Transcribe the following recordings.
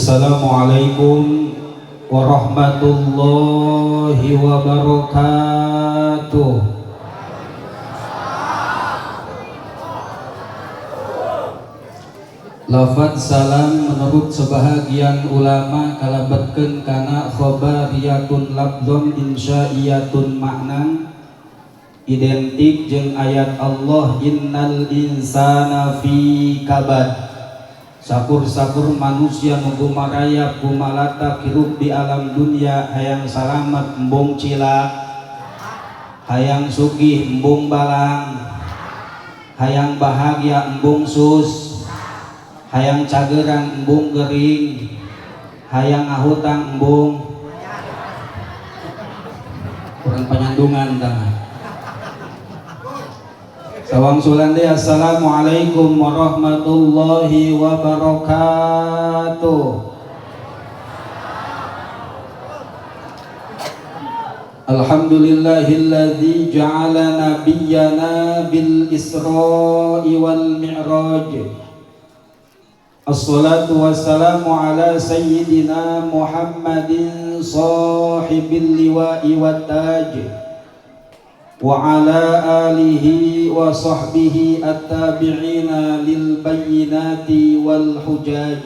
Assalamualaikum warahmatullahi wabarakatuh. Lafaz salam menurut sebahagian ulama kalabatkeun kana khobariyatun lafzon insya'iyatun maknan identik jeung ayat Allah innal insana fi kabad. Sakur-sakur manusia nugu maraya kumalata hirup di alam dunia hayang salamet embung cilak, hayang sugih embung balang, hayang bahagia embung sus, hayang cageran embung gering, hayang ngahutang embung kurang penyandungan tangan. Sawang sulande assalamualaikum warahmatullahi wabarakatuh. Alhamdulillahilladzi ja'ala nabiyyana bil isra'i wal mi'raj. Assalatu wassalamu ala sayyidina Muhammadin sahibil liwa'i wat taj wa ala alihi wa sahbihi at-tabi'ina lil bayyinati wal hujaj.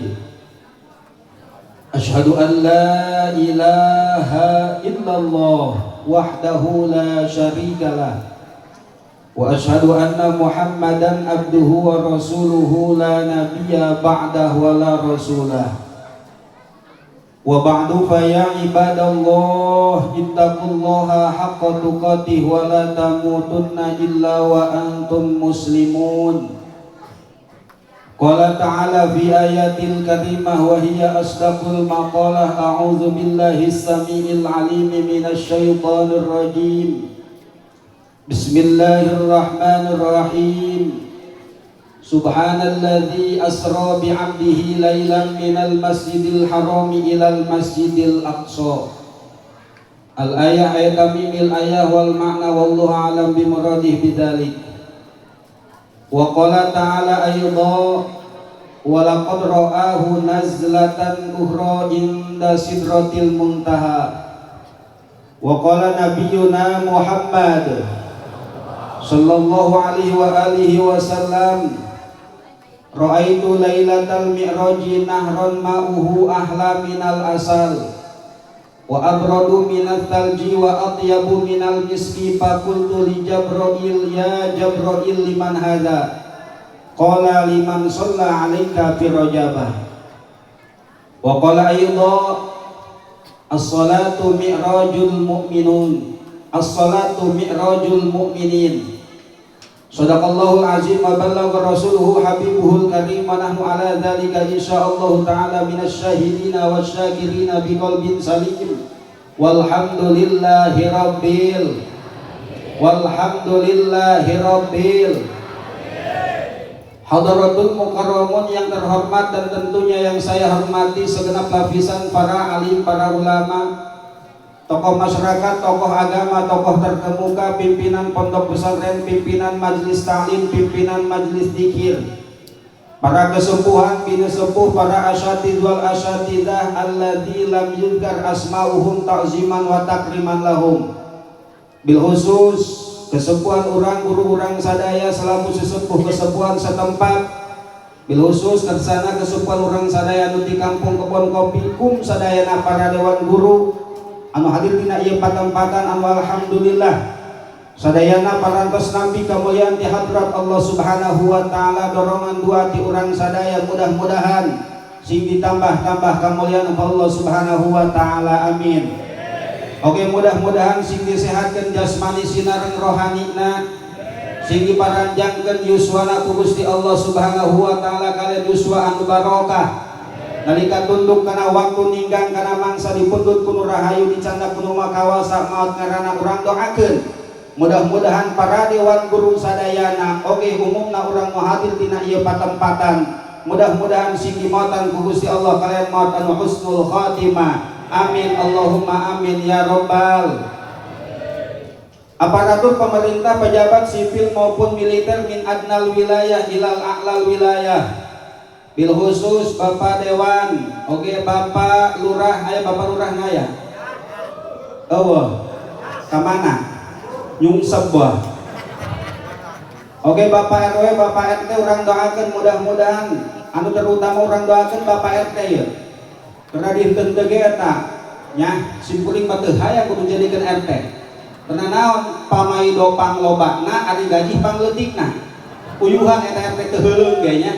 Ashhadu an la ilaha illallah wahdahu la syarikalah wa ashhadu anna Muhammadan abduhu wa rasuluhu la nabiyya ba'dahu wa la rasulah. Wa ba'du fa ya ibadallah ittaqullaha haqqa tuqatih wa la tamutunna illa wa antum muslimun. Qala ta'ala fi ayatil karimah wa hiya asdaqul maqalah a'udzu billahi as-sami'il 'alim minasy syaithanir rajim. Bismillahirrahmanirrahim. Subhanalladzi asra bi'abdihi lailan minal masjidil harami ilal masjidil aqsa. Al-ayah ayat tamimil ayah wal ma'na wallahu a'lam bimuradih bidzalik. Wa qala ta'ala aydha wa laqad ra'ahu nazlatan ukhra inda sidratil muntaha. Wa qala nabiyyuna Muhammad sallallahu alaihi wa alihi wasallam ra'aitu lailatal mi'raji nahron ma'uhu ahla minal asal wa abradu minat thalji wa atyabu minal miski faqultu li Jabrail ya Jabrail liman hadha qala liman shalla 'alaika fi rajabah. Wa qala aydha as-salatu mi'rajul mu'minun as-salatu mi'rajul mu'minin. Shadaqallahul azim wa ballagha rasuluhu habibuhul karim wa nahnu ala dzalika insyaallah taala minasy syahidina wasyakirina biqalbin salim. Walhamdulillahi rabbil Hadaratul mukarramun yang terhormat dan tentunya yang saya hormati segenap lapisan para alim, para ulama, tokoh masyarakat, tokoh agama, tokoh terkemuka, pimpinan pondok pesantren, pimpinan majelis ta'lim, pimpinan majelis dzikir, para kesepuhan, bini sepuh, para asyatidz wal asyatidzah alladzi lam yuzkar asma'uhum ta'ziman wa takriman lahum. Bil khusus kesepuhan urang guru urang sadaya selaku sesepuh kesepuhan setempat, bil khusus kersana kesepuhan urang sadaya nu di kampung Kebon Kopi kum sadayana para dewan guru anu hadir dina ieu patempatan anu alhamdulillah sadayana parantos nampi kamuliaan di hadrat Allah Subhanahu wa taala. Dorongan dua ti urang sadaya mudah-mudahan sing ditambah-tambah kamuliaan Allah Subhanahu wa taala, amin. Oke, mudah-mudahan sing disehatkeun jasmani sinareng rohanina, sing diparanjangkeun yuswana ku Gusti Allah Subhanahu wa taala kalian yuswa anu barokah. Nalika tunduk kana waktu ninggang kana mangsa dipundut kuno rahayu dicanda kuno makawasa maot ngaranna urang doakeun mudah-mudahan para dewan guru sadayana oge umumna urang nu hadir dina ieu patempatan mudah-mudahan sing dimaotan ku Gusti Allah kalian maot anu husnul khatimah, amin Allahumma amin ya rabbal. Aparatur pemerintah, pejabat sipil maupun militer min adnal wilayah ilal a'lal wilayah, bil khusus Bapak Dewan, oke Bapak Lurah, aya Bapak Lurah ngaya. Kamana? Nyungsep wah. Oke Bapak RW, Bapak RT orang doakan mudah-mudahan anu terutama orang doakan Bapak RT ya. Karena dinten teu eta nya simkuring mah teu hayang kudu jadikeun RT. Karena naon pamaido panglobana ari gaji pangleutikna. Uyuhan eta RT teu heuleung ge nya.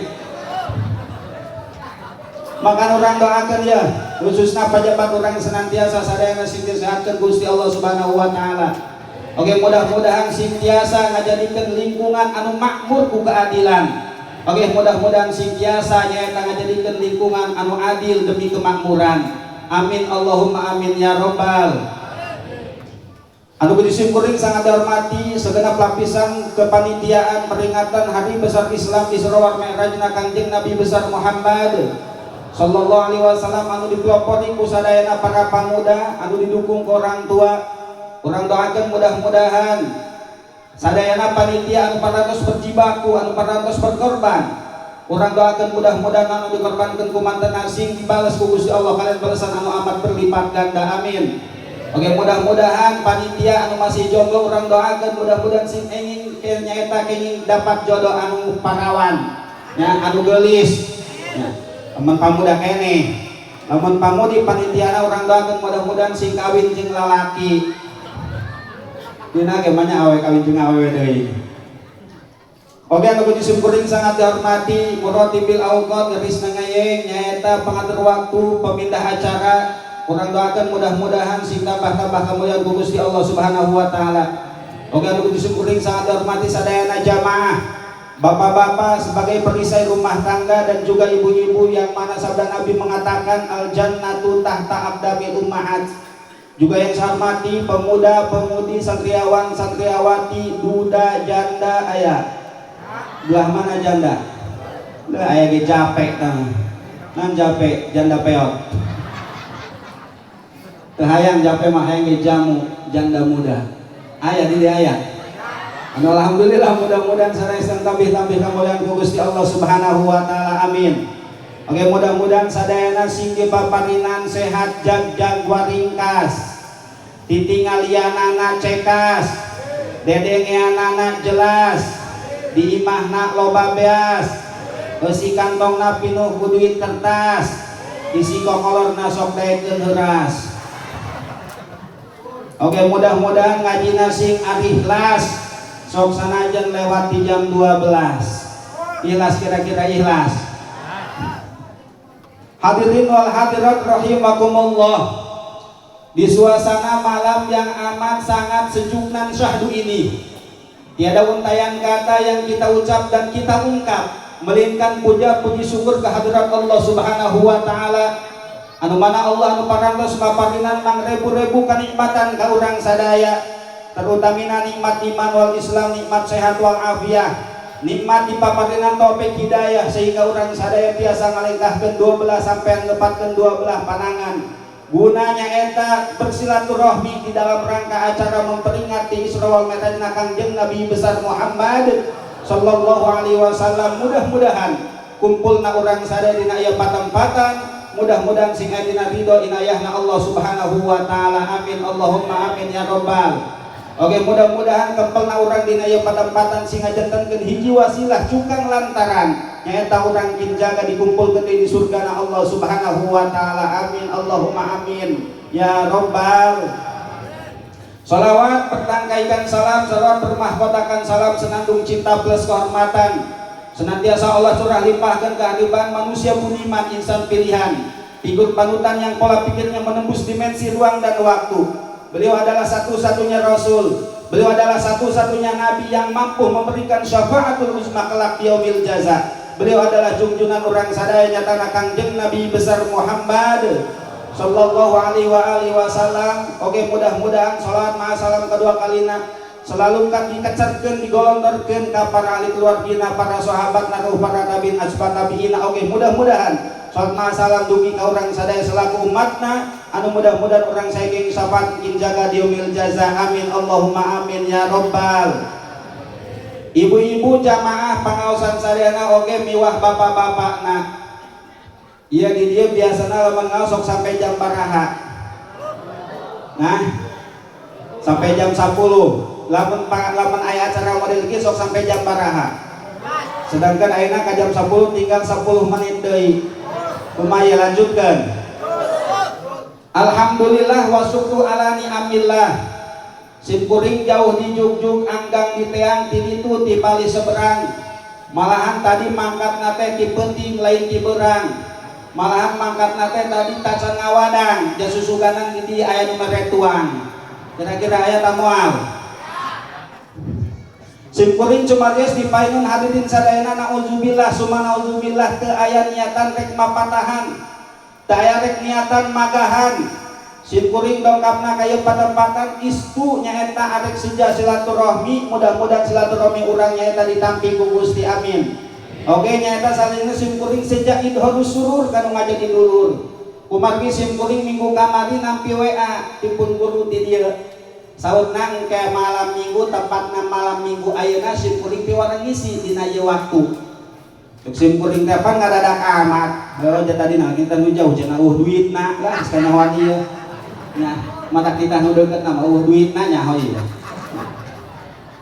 Maka orang doakan ya khususnya pejabat orang senantiasa sadayana sing disehatkeun Gusti Allah Subhanahu wa taala. Oke mudah-mudahan sintiasa ngajadikeun lingkungan anu makmur ku keadilan. Oke mudah-mudahan sintiasa nyaeta ngajadikeun lingkungan anu adil demi kemakmuran. Amin Allahumma amin ya robbal. Anu disimkuring sangat dihormati segenap lapisan kepanitiaan peringatan Hari Besar Islam Isra wal Mi'rajna Kangjeng Nabi besar Muhammad sallallahu alaihi wasallam anu dipelopori ku sadayana para pamuda anu didukung ku orang tua. Urang doakeun mudah-mudahan sadayana panitia anu parantos berjibaku anu parantos berkorban. Urang doakeun mudah-mudahan anu dikorbankeun ku manten asing dibalas ku Gusti Allah kalian balasan anu amat berlipat ganda. Amin. Oke mudah-mudahan panitia anu masih jomblo urang doakeun mudah-mudahan sing ingin nyaeta kenging dapat jodoh anu parawan nya anu geulis. Teman pamuda kene lamun pamudi panitiana urang doakeun mudah-mudahan sing kawin jeung lalaki dina ge mah awe kawin jeung awewe deui. Oke anu disimkuring sangat dihormati Muratibil Auqat geus ngayeng nyaeta pangatur waktu pemindah acara urang doakeun mudah-mudahan sing tambah-tambah kamuliaan ku Gusti Allah Subhanahu wa taala. Oke anu disimkuring sangat dihormati sadayana jamaah bapak-bapak sebagai perisai rumah tangga dan juga ibu-ibu yang mana sabda Nabi mengatakan al jannatu tahta aqdamil ummahat. Juga yang saya hormati pemuda-pemudi santriawan santriawati duda janda aya. Belah mana janda? Belah aya ge jape tah. Nan jape janda peot. Teu hayang jape mah hayang ge jamu janda muda. Aya di dia aya. Alhamdulillah mudah-mudahan sanesna tambih-tambih kamuliaan ku Gusti Allah Subhanahu wa taala. Amin. Oke mudah-mudahan sadayana sing dipaparinan sehat jag waringkas. Titinggalianana cekas. Dedengeanana jelas. Di imahna loba beas. Eusi kantongna pinuh ku duit kertas. Isi kokolorna sok daekeun heuras. Oke mudah-mudahan ngajina sing ari ikhlas. Sok sanajan lewat di jam 12 ikhlas kira-kira ikhlas. Hadirin wal hadirat rahimakumullah, di suasana malam yang amat sangat sejuk nan syahdu ini tiada untayan kata yang kita ucap dan kita ungkap melainkan puja puji syukur kehadirat Allah Subhanahu wa taala anu mana Allah anu parantos maparinan mangrebu-rebu kanikmatan ka urang sadaya, terutamina nikmat iman wal Islam, nikmat sehat wal afiah, nikmat dipaparinan taufik hidayah sehingga orang sadaya biasa ngalengkahkeun 12 sampai ngepatkeun 12 panangan. Gunanya eta bersilaturahmi di dalam rangka acara memperingati Isra wal Mi'rajna Kangjeng Nabi besar Muhammad sallallahu alaihi wasallam. Mudah-mudahan kumpulna orang sadaya dina ieu patempatan, mudah-mudahan sing dina ridho inayahna Allah Subhanahu wa taala. Amin Allahumma amin ya rabbal. Oke mudah-mudahan kempelna urang dina ieu patempatan sing ngajantenkeun hiji wasilah cukang lantaran nyaeta urang kin jaga dikumpulkeun di surgana Allah Subhanahu wa taala. Amin Allahumma amin ya rabbal. Salawat pertangkaikan salam salawat bermahkotakan salam senandung cinta plus kehormatan senantiasa Allah curah limpahkeun kehadiran manusia budiman insan pilihan, figur panutan yang pola pikirnya menembus dimensi ruang dan waktu. Beliau adalah satu-satunya Rasul. Beliau adalah satu-satunya Nabi yang mampu memberikan syafaatul uzma kelak yaumil jaza. Beliau adalah junjungan orang sadaya nyatana Kangjeng Nabi besar Muhammad sallallahu alaihi wasallam. Oke mudah-mudahan salat ma'a salam kedua kalina selalu kan dikecerkeun digolondorkeun ka para ahli keluargina, para sahabat naruh para tabiin asbat tabiina. Oke mudah-mudahan salat ma'a salam dugi ka urang sadaya selaku umatna anu mudah-mudahan orang saking syafaat kin jaga di yaumil jaza. Amin Allahumma amin ya rabbal. Ibu-ibu jamaah pangaosan sadayana oge miwah bapak-bapakna Iya di dia biasanya lamun ngaos sok sampai jam baraha. Nah, sampai jam 10. Lamun aya acara model kieu sok sampai jam baraha. Sedangkan ayeuna ka jam 10 tinggal 10 menit deui. Kumaha lanjutkeun. Alhamdulillah wa syukru ala ni'amillah. Simkuring jauh di jugjug anggang di teang ti ditu ti bali seberang. Malahan tadi mangkat nate ti penting lain ti berang. Malahan mangkat nate tadi tacan ngawadang jasusuganan di aya nu meretuang. Kira-kira aya tamual. Simkuring cumarios dipaeun hadirin sadayana nauzubillah summa nauzubillah teu aya niatan rek mapatahan. Teu aya rek niatan magahan. Simkuring dongkapna kayu patempatan istu nyaeta arek seja silaturahmi, mudah-mudahan silaturahmi urang nyaeta ditampi ku Gusti amin. Oke nyaeta salingna simkuring sejak idharus surur kanu ngajadi dulur. Kumargi simkuring minggu kamari nampi WA dipun guru di dieu. Sautna engke malam minggu tepatna malam minggu ayeuna simkuring teh warang ngisi dina ieu waktu. Tuk simkuring teh pan ngadadak amat. Heuh ja tadi kita nu jauh cenah duitna lah kana wani ieu. Nah, mata kita nu deukeut na mah duitna nya heuh ieu.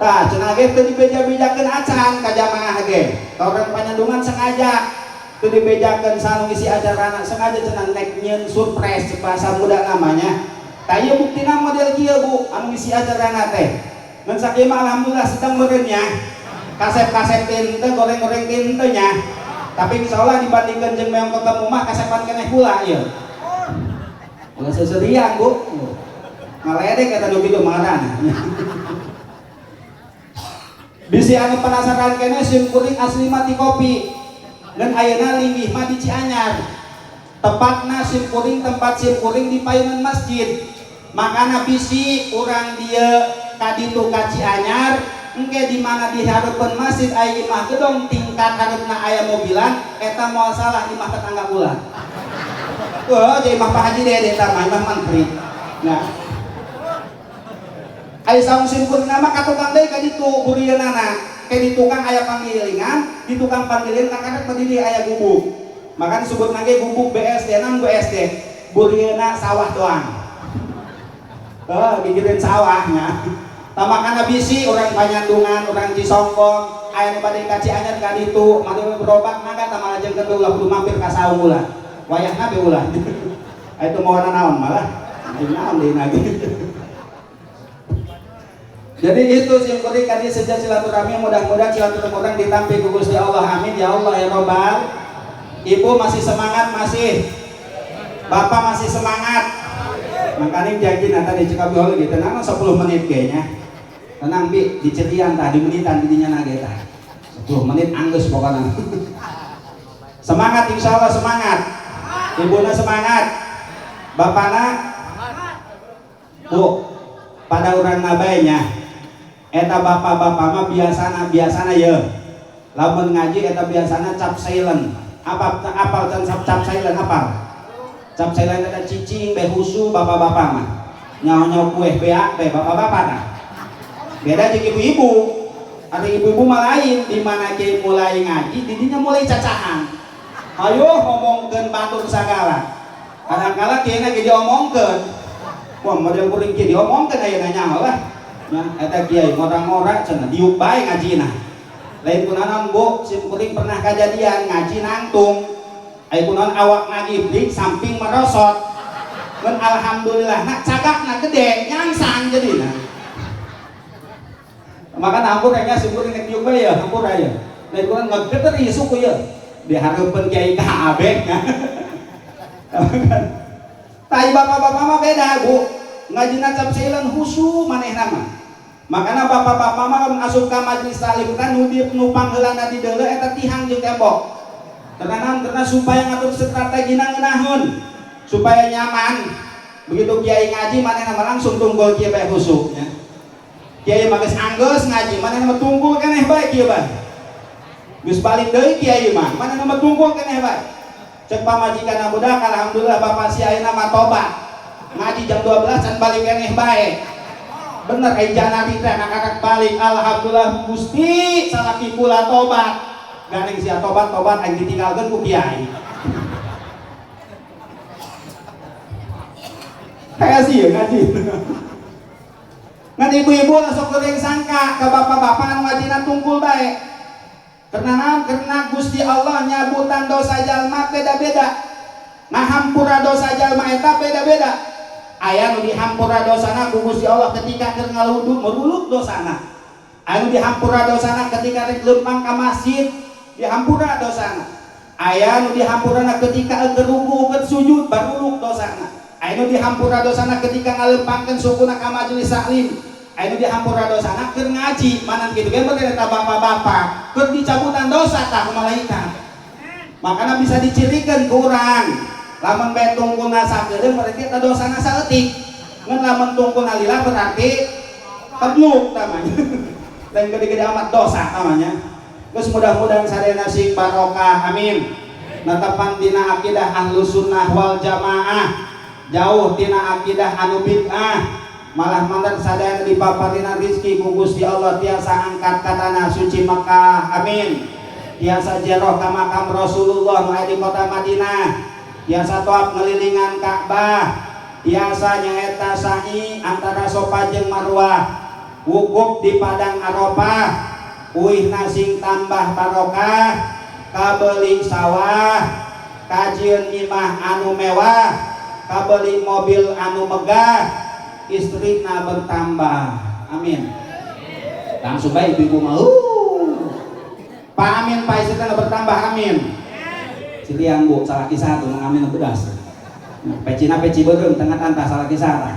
Tah cenah ge teu dibeja-bejakeun acan ka jamaah ge. Ka urang panyandungan sengaja teu dibejakeun sanu ngisi acarana sengaja cenah nek nyeun surprise bahasa muda namanya. Tah ieu buktina model kieu Bu anu ngisi acarana teh. Ngan sakieu mah alhamdulillah sedang meureun nya. Kasep-kasep teh teu goreng-goreng teh teu nya. Tapi insyaallah dibandingkeun jeung meong ketemu mah kasepan keneh pula ieu. Ulah seserian Bu. Ngaledek kata nu kitu marana. Bisi anu penasaran kene simkuring asli mati kopi dan ayeuna linggih mah di Cianyar. Tepatna simkuring tempat simkuring di payungan masjid. Makana bisi urang dieu ka ditu ka Cianyar engke di mana di hareupeun masjid aya imah gedong tingkat hareupna aya mobilan eta moal salah imah tetangga ulah. Wah, jadi imah Pak Haji Dede eta mah imah mantri. Nah, aya saung simkuring nama ka tukang deui ka ditu burieunana. Ke di tukang aya panggilingan, di tukang panggilingan kakak berdiri aya gubuk. Maka disebut lagi gubuk BSD, nang BSD. Burieuna sawah doang. Gigireun sawahnya. Tamakana bisi orang Panyandungan, orang Cisongkong, aya nu bade ka Cianyar ka ditu, made berobat mangga tah malajeng keur ulah kudu mampir ka saung ulah. Wayahna be ulah. Aya teu mawana naon malah. Naon deui lagi. Jadi itu simkuring kali sejak silaturahmi mudah-mudahan silaturahmi orang ditampi ku Gusti Allah amin ya Allah ya Robbal. Ibu masih semangat masih. Bapak masih semangat. Makanya janji nanti di Cikabi Hall gitu tenang 10 menit kayaknya. Tenang Bi, dicerian tadi menitan didinya nage tah. 10 menit anggus pokoknya. Semangat insya Allah semangat. Ibuna semangat. Bapakna Bu, pada orang nabainya eta bapak-bapak mah biasana ya lamun ngaji eta biasana cap silent apa cap silent apa cap silent eta cicing be husu bapak-bapak mah nyaho-nyaho kueh beak be bapak-bapak tah beda jeung ibu-ibu ada ibu-ibu mah lain di mana ge mulai ngaji didinya mulai cacahan ayo ngomongkeun batur sagala kadang-kala kieu ge diomongkeun wah model kuring kieu diomongkeun ayeuna nyaho lah. Nah, eta kiai ngora-ngora cenah diuk bae ngajina. Lain kunaon Bu, simkuring pernah kejadian ngaji nangtung. Aya kunaon awak ngagiblik samping merosot. Mun alhamdulillah nak cagakna gede nyangsang jadina. Maka ampun nya simkuring nek diuk bae ya, ampun aya. Lain kunaon ngegeder isu ku ya. Dihareupeun kiai ka abeh. Tai bapak-bapak mah beda Bu. Ngajina cap silent husu manehna mah. Makana bapak-bapak mah asup ka majelis taklim kan nu pangheulana di deuleu eta tihang jeung tembok. Karena supaya ngatur strategina ngeunaheun supaya nyaman. Begitu kiai ngaji manehna mah langsung tunggul kieu bae husu nya. Kiai mah geus anggeus ngaji manehna mah tunggul keneh bae kieu bae. Geus balik deui kiai mah manehna mah tunggul keneh bae. Cek pamajikanna budak alhamdulillah bapak si ayeuna mah tobat. Ngaji jam 12 can balik keneh bae. Bener ejana teh anak-anak balik alhamdulillah Gusti salaki kula tobat. Gandeng sia tobat aing ditinggalkeun ku kiai. kayak sih ngaji. Ngan ibu-ibu langsung goreng sangka ke bapak-bapak anu ngajina tungkul baik. Karena Gusti Allah nyabutan dosa jalma beda-beda. Ngahampura dosa jalma eta beda-beda. Aya nu dihampura dosana ku Gusti Allah ketika keur ngaluduk meruluk dosana. Aya nu dihampura dosana ketika rek leumpang ka masjid, dihampura dosana. Aya nu dihampurana ketika keur ruku keur sujud baruluk dosana. Aya nu dihampura dosana ketika ngaleumpangkeun sukuna ka majelis taklim. Aya nu dihampura dosana keur ngaji, manan kitu ge bener eta bapak-bapak, keur dicabutan dosa tah ku malaikat. Makana bisa dicirikeun ku urang. Lamun bae tungkuna sakedeung berarti eta dosana saeutik. Ngan lamun tungkuna lila berarti penuh namanya. Dan gede-gede amat dosa namanya. Geus mudah-mudahan sadayana sing barokah, amin. Netepan dina akidah Ahlus Sunnah wal Jamaah. Jauh tina akidah anu bid'ah. Malah mantan sadayana dipaparina rizki ku Gusti Allah tiasa angkat katana suci Mekah, amin. Tiasa ziarah ka makam Rasulullah nu aya di kota Madinah. Tiasa tawaf ngelilingan Ka'bah. Tiasa nyaeta sa'i antara Safa jeung Marwah. Wukuf di padang Arafah. Uihna sing tambah barokah. Kabeli sawah. Kajieun imah anu mewah. Kabeli mobil anu megah. Istrina bertambah, amin. Langsung baik ibu mau. Pak amin, Pak istrina bertambah, amin. Ciliang bu, salah kisah tuh mengamin bedas. Pecina peci bereng tengah tantah salah kisah.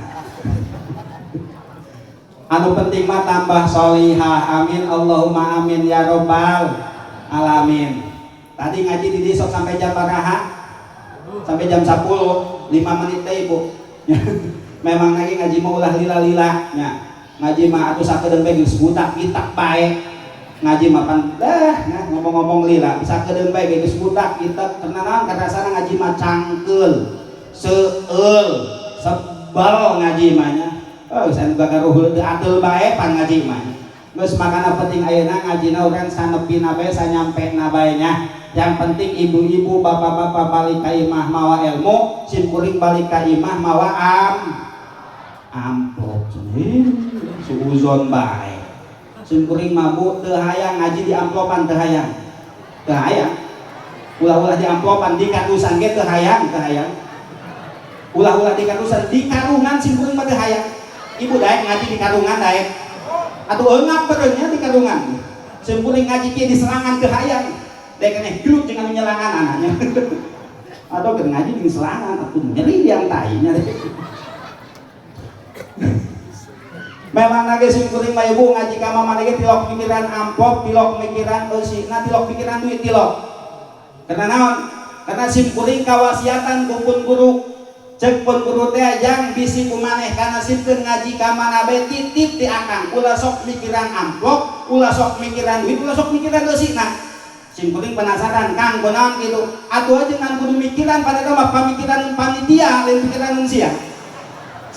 Anu penting mah tambah solihah, amin. Allahumma amin ya robbal alamin. Tadi ngaji di disok sampai jam baraha? Sampai jam 10, 5 menit deh ibu. Memang lagi ngaji mau ulah lila-lila nya. Ngaji mah atuh sakedeung bae geus butak kitab bae. Ngaji mah pan nah ngomong-ngomong lila sakedeung bae geus butak kitab tenanan kada sana ngaji mah cangkeul, seueul, sebel ngaji mah nya. Oh saya juga karuhul teu atul bae pan ngaji mah. Geus makana penting ayeuna ngajina urang sanepina bae sanyampena bae nya. Yang penting ibu-ibu, bapak-bapak balik ka imah mawa ilmu, simkuring balik ka imah mawa amplop suuzon bae. Simkuring mabuk teu hayang ngaji di amplopan teu hayang. Teu hayang. Ulah-ulah di amplopan di kadusan ge teu hayang, teu hayang. Ulah-ulah di kadusan di karungan simkuring mah teu hayang. Ibu daek ngaji di karungan daek. Atuh eungap bereunnya di karungan. Simkuring ngaji ki di serangan teu hayang. Dek keneh gelut jeung anu nyelangan anaknya. Atau keur ngaji di selangan atuh nyeri yang tainya. Memang lagi simkuring mah ibu ngaji ka mama lagi tilok pikiran amplop, tilok pikiran eusina, tilok pikiran duit tilok. Karena naon? Karena simkuring kawasiatan kupun guru. Cek pun guru teh jang bisi kumaneh kana simkeun ngaji ka mana bae titip ti akang. Ulah sok mikiran amplop, ulah sok mikiran duit, ulah sok mikiran eusina. Simkuring penasaran Kang kunaon kitu. Atuh aja ngan kudu mikiran padahal mah pamikiran panitia lain pikiran manusia.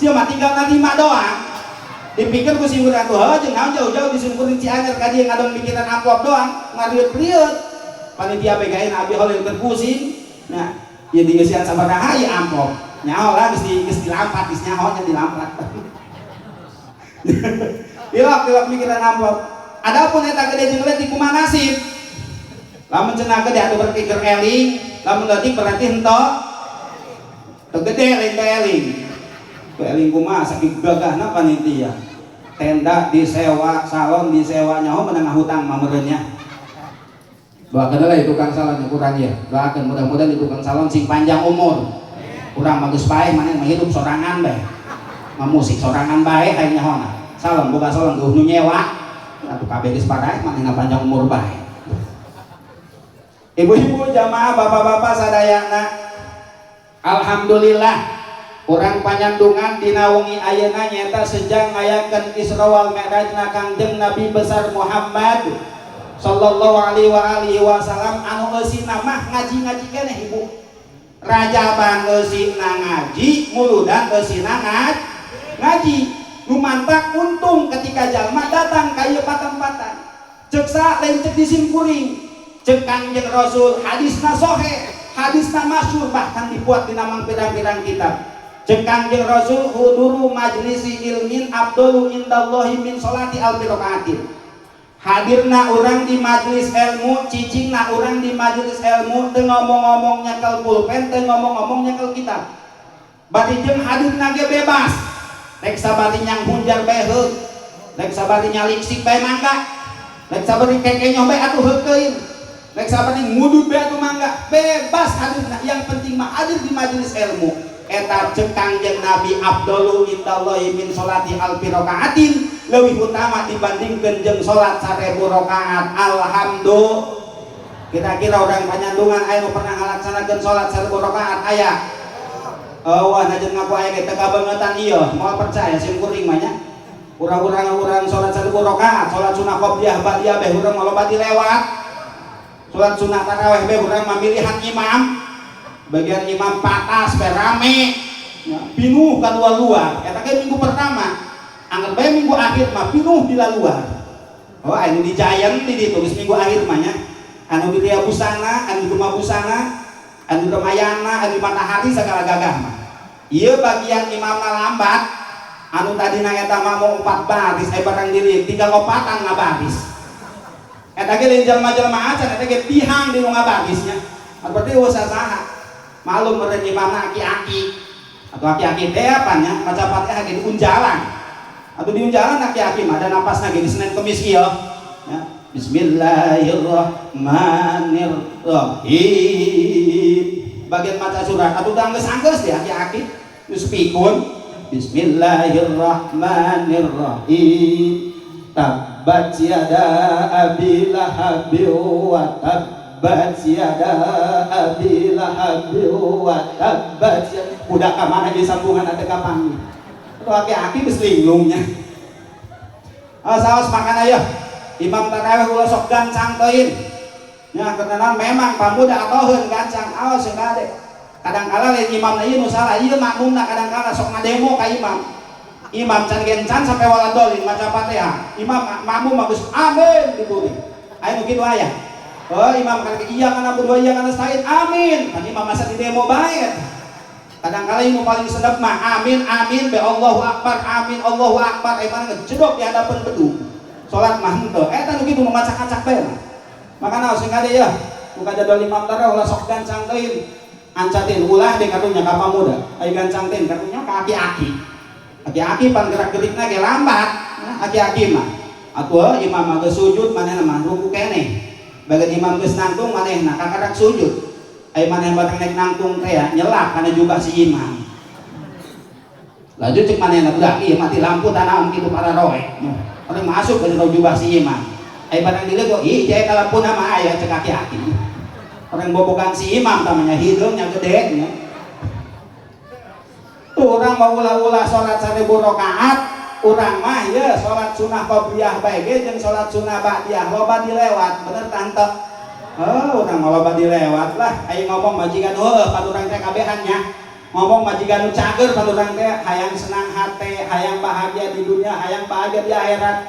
Sia mah tinggal narima doang. Dipikir ku simkuring atuh jeung naon jauh-jauh di simkuring Cianjur ka dieu ngadon mikiran amplop doang, ngariut-riut. Panitia begain abi holil keur pusing. Nah, ieu dieusian sabaraha ieu amplop. Nyaho lah geus dilampat, geus nyaho nya dilampat. Tilok mikiran amplop. Adapun eta gede jeung leutik kumaha nasib? Lamun cenah gede atuh berpikir eling, lamun leutik berarti henteu. Teu gede lain teh eling. Teu eling kumaha saking gagahna panitia. Tenda disewa, salon disewa nyaho menengah hutang mamereunnya. Doakeun lah tukang salon kurang ya. Doakeun mudah-mudahan tukang salon sing panjang umur. Urang mah geus bae maneh mah hidup sorangan bae. Musik sorangan bae hayang nyahona. Salon boga salon teu nu nyewa. Atuh kabeh geus padae manehna panjang umur bae. Ibu-ibu jamaah bapak-bapak sadayana, alhamdulillah urang panyandungan dina wengi ayeuna nyaeta sejang ngayakeun Isra wal Mi'rajna Kangjeng Nabi besar Muhammad sallallahu alaihi wasallam anu eusina mah ngaji-ngaji keneh ibu. Rajaban eusina ngaji, muludan eusina ngaji. Nu mantak untung ketika jalma datang ka ieu patempatan. Ceuk sa lain ceuk disimkuring. Cek Kangjeng Rasul hadisna sahih, hadisna masyhur bahkan dibuat di namang pirang-pirang kitab. Jeung Kangjeng Rasul huduru majlisi ilmin afdalu indallahi min sholati alfi rakaatin. Hadirna orang di majelis ilmu, cicingna orang di majelis ilmu, teu ngomong-ngomong nyekel pulpen, teu ngomong-ngomong nyekel kitab. Bari jeung hadirna ge bebas. Rek sabari nyang hunjar bae heug, rek sabari nyaliksik bae mangga, rek sabari kekenyoh bae atuh heukeun, rek sabari ngudud bae atuh mangga, bebas hadirna. Yang penting mah hadir di majelis ilmu. Eta ceuk Kangjeng Nabi afdalu indallahi min sholati alfi rakaatin, leuwih utama dibandingkeun jeung salat 1000 rakaat. Alhamdulillah. Kira-kira orang Panyandungan aya nu pernah ngalaksanakeun salat 1000 rakaat aya? Wah najeun ngaku aya ge teu kabangetan ieu, moal percaya sim kuring mah nya. Urang-urang salat 1000 rakaat, salat sunah qobliyah ba'diyah beh urang loba dilewat. Salat sunah tarawih beh urang mamilihan imam. Bagian imam patas rame ya, pinuh ka luar eta ge minggu pertama, anggap bae minggu akhir mah pinuh di luar. Oh anu di Jayan di ditu geus minggu akhir mah nya, anu di Ria Busana, anu di Rumah Busana, anu di Ramayana, anu di Matahari sagala gagah mah. Ieu bagian imamna lambat, anu tadina eta mah mau 4 baris barang diri tinggal lopatan ngabaris. Eta ge lain jalma-jalma acan eta ge tihang di nu ngabarisnya. Berarti usaha saha? Malum meureun imamna aki-aki atau aki-aki teh apanya maca Fatihah ge di unjalan atau di unjalan aki-aki mah ada napasna ge di Senin Kemis ieu ya. Bismillahirrahmanirrahim bagian maca surat atau geus deh aki-aki geus pikun Bismillahirrahmanirrahim tabbat yada abi lahabin wa tab tabbat yada abi lahabin wa tabbat udah ka mana ge sambungan ate ka panggih. Atuh aki-aki geus linglungnya. Saos makan aya. Imam tarawih ulah sok gancang teuin. Nya karena memang pamuda atoheun gancang aos sing gade. Kadang-kala lain imamna ieu nu salah, ieu makmumna kadang-kala sok ngademo ka imam. Imam can gencan sampai waladolin maca Fatihah. Imam makmum bagus amin diburi. Aya nu kitu aya. Oh imam kan iya kana berdua iya kana said amin. Kan imam masa di demo bae. Kadang-kala yang paling sedap mah amin amin be Allahu akbar amin Allahu akbar mana ngedok di hadapan bedug. Salat mah henteu. Eta nu kitu nu ngacak-ngacak bae mah. Makana sing ade ya. Buka jadwal imam tarawih ulah sok gancang teuin. Ancatin ulah deh katunya ka pamuda. Aya gancang teuin katunya ka aki-aki. Aki-aki pan gerak-gerikna ge lambat. Aki-aki mah. Atuh imam mah geus sujud manehna mah ruku keneh. Bagian imam geus nangtung manehna kakadak sujud. Ai maneh bareng naik nangtung teh nyelak kana jubah si imam. Lanjut cek manehna budak ieu mati lampu tanaon kitu para roe. Orang masuk ke jubah si imam. Ai bareng dieu kok ih jae ka lampuna mah aya cek aki-aki. Orang bobogan si imam tamanya hidungnya gede nya. Tuh orang mau ulah-ulah salat 1000 rakaat. Urang mah ya salat sunah qobliyah bae ge jeung salat sunah ba'diyah loba dilewat bener tante. Urang mah loba dilewat lah. Aya ngomong majikan heueuh paturang teh kabehan nya. Ngomong majikan nu cager paturang teh hayang senang hate, hayang bahagia di dunia, hayang bahagia di akhirat.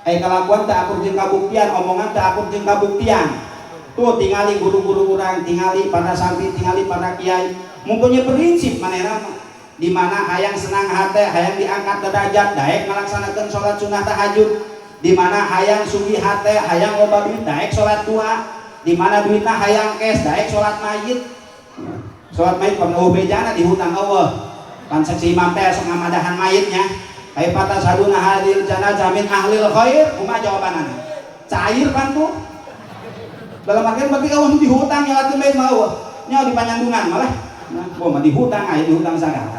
Aya kalakuan teu akur jeung kabuktian, omongan teu akur jeung kabuktian. Tuh tingali guru-guru urang, tingali para santri, tingali para kiai, mempunyai prinsip manehna mah. Di mana hayang senang hati, hayang diangkat derajat, daek melaksanakan sholat sunnah tahajud. Di mana hayang sugi hati, hayang loba duit, daek sholat dua. Di mana duitna hayang kes, daek sholat mayit. Sholat mayit pernah bejana di hutang Allah. Kan saksi imam teh sok ngamadahan mayitnya. Kai patah saduna hadil janazah min ahlil khair, kumaha jawabanana? Cair kan tuh. Dalam artian berarti eueuh di hutang nyalakeun mayit mah eueuh. Nya di Panyandungan malah. Nah, gua mah dihutang aja dihutang sagala.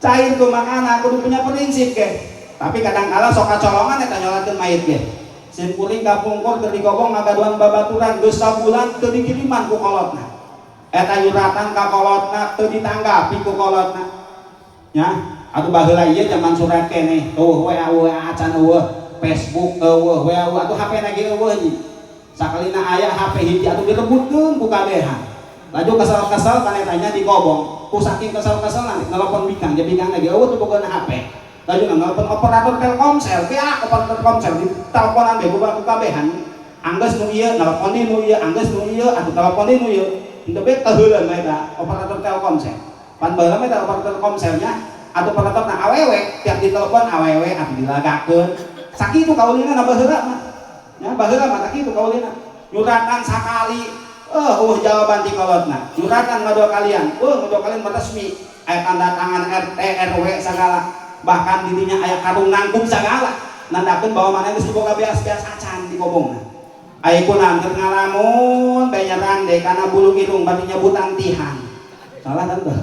Cair tuh makana kudu punya prinsip ke. Tapi kadang-kala sok kacolongan eta nyolakeun mayit ge. Sim kuring kapungkur teu digogong ngagaduhan babaturan geus sabulan teu dikiriman ku kolotna. Eta yuratan ka kolotna teu ditanggapi ku kolotna. Nya, atuh baheula ieu zaman surat keneh. Tuh WA acan eueuh, Facebook eueuh, WA atuh HP-na ge eueuh nya. Sakalina aya HP hiji atuh direbutkeun ku kabehan. Laju kesal-kesal panetanya digobong. Ku saking kesal-kesal nanti nelpon bikang, dia bikang lagi eueuh tuh bogeuna HP. Laju nelpon operator Telkomsel, teh operator Telkomsel diteleponan bae ku kabehan. Anggeus nu ieu nelpon di nu ieu, anggeus nu ieu atuh telepon di nu ieu. Henteu bae kaheuleun eta operator Telkomsel. pan baheula mah telepon Telkomselnya atau penonton awewe tiap ditelepon awewe atuh dilagakeun sakitu kaulina na baheula mah nya baheula mah sakitu kaulina nyuratan sakali jawaban ti kolotna nyuratan ngadua kalian ngadua kalian resmi aya tanda tangan RT RW segala bahkan dirinya aya karung nanggung segala nandakeun bahwa mana geus boga beas-beas acan di kobongna aya kunaon keur ngalamun bae nyerande kana bulu irung bari nyebutan tihan salah kan tuh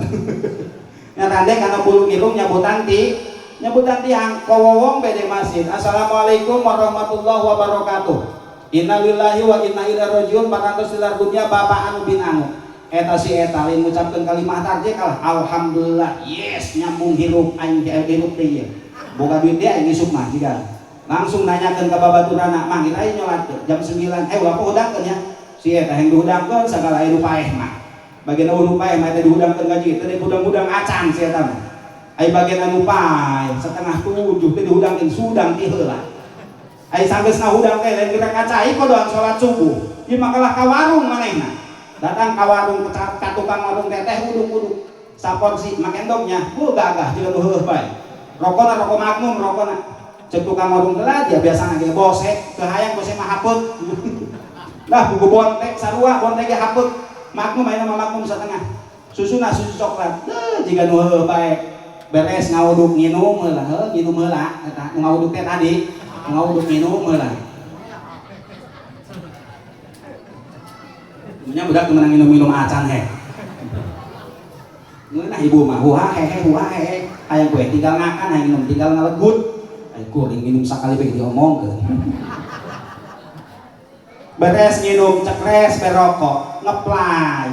nyerande kana bulu irung nyebutan tihan kowong bede masjid. Assalamualaikum warahmatullahi wabarakatuh. Innalillahi wa inna ilaihi rajiun. Parantos tilar dunia bapak anu bin anu eta si eta lain ngucapkeun kalimat tarjih kalah alhamdulillah yes nyambung hirup aing hirup teh ieu boga duit teh aing isuk mah jiga langsung nanyakeun ka babaturana mang ira nyolat jam 9 ulah hudangkeun ya si eta yang dihudangkeun sagala anu paeh mah bagian anu paeh mah teh dihudangkeun gaji teh dihudang-hudang acan si eta mah ai bagian anu paeh setengah 7 teh dihudangkeun sudang ti heula ai sanggeusna hudang teh lain gerak ngacai kodoan salat subuh ieu mah kalah ka warung manehna datang ke warung ke tukang warung teteh uduk-uduk saporsi makendoknya gagah juga heuh bae rokona rokok makmum rokona cek tukang warung teh dia biasa ge bosek teu hayang bosek mah hapeut lah buku bontek sarua bontek ge hapeut makmum aya mah makmum satengah susuna susu coklat jiga nu heuh bae beres ngawuduk nginum heula nginum heula eta ngawuduk teh tadi ngawuduk nginum heula nya budak menang minum acan he ngeunah ibu mah huha hehe hayang kue tinggal ngakan hayang minum tinggal ngalegut ai kuring minum sakali bae diomongkeun beres nginum cekres berokok ngeplay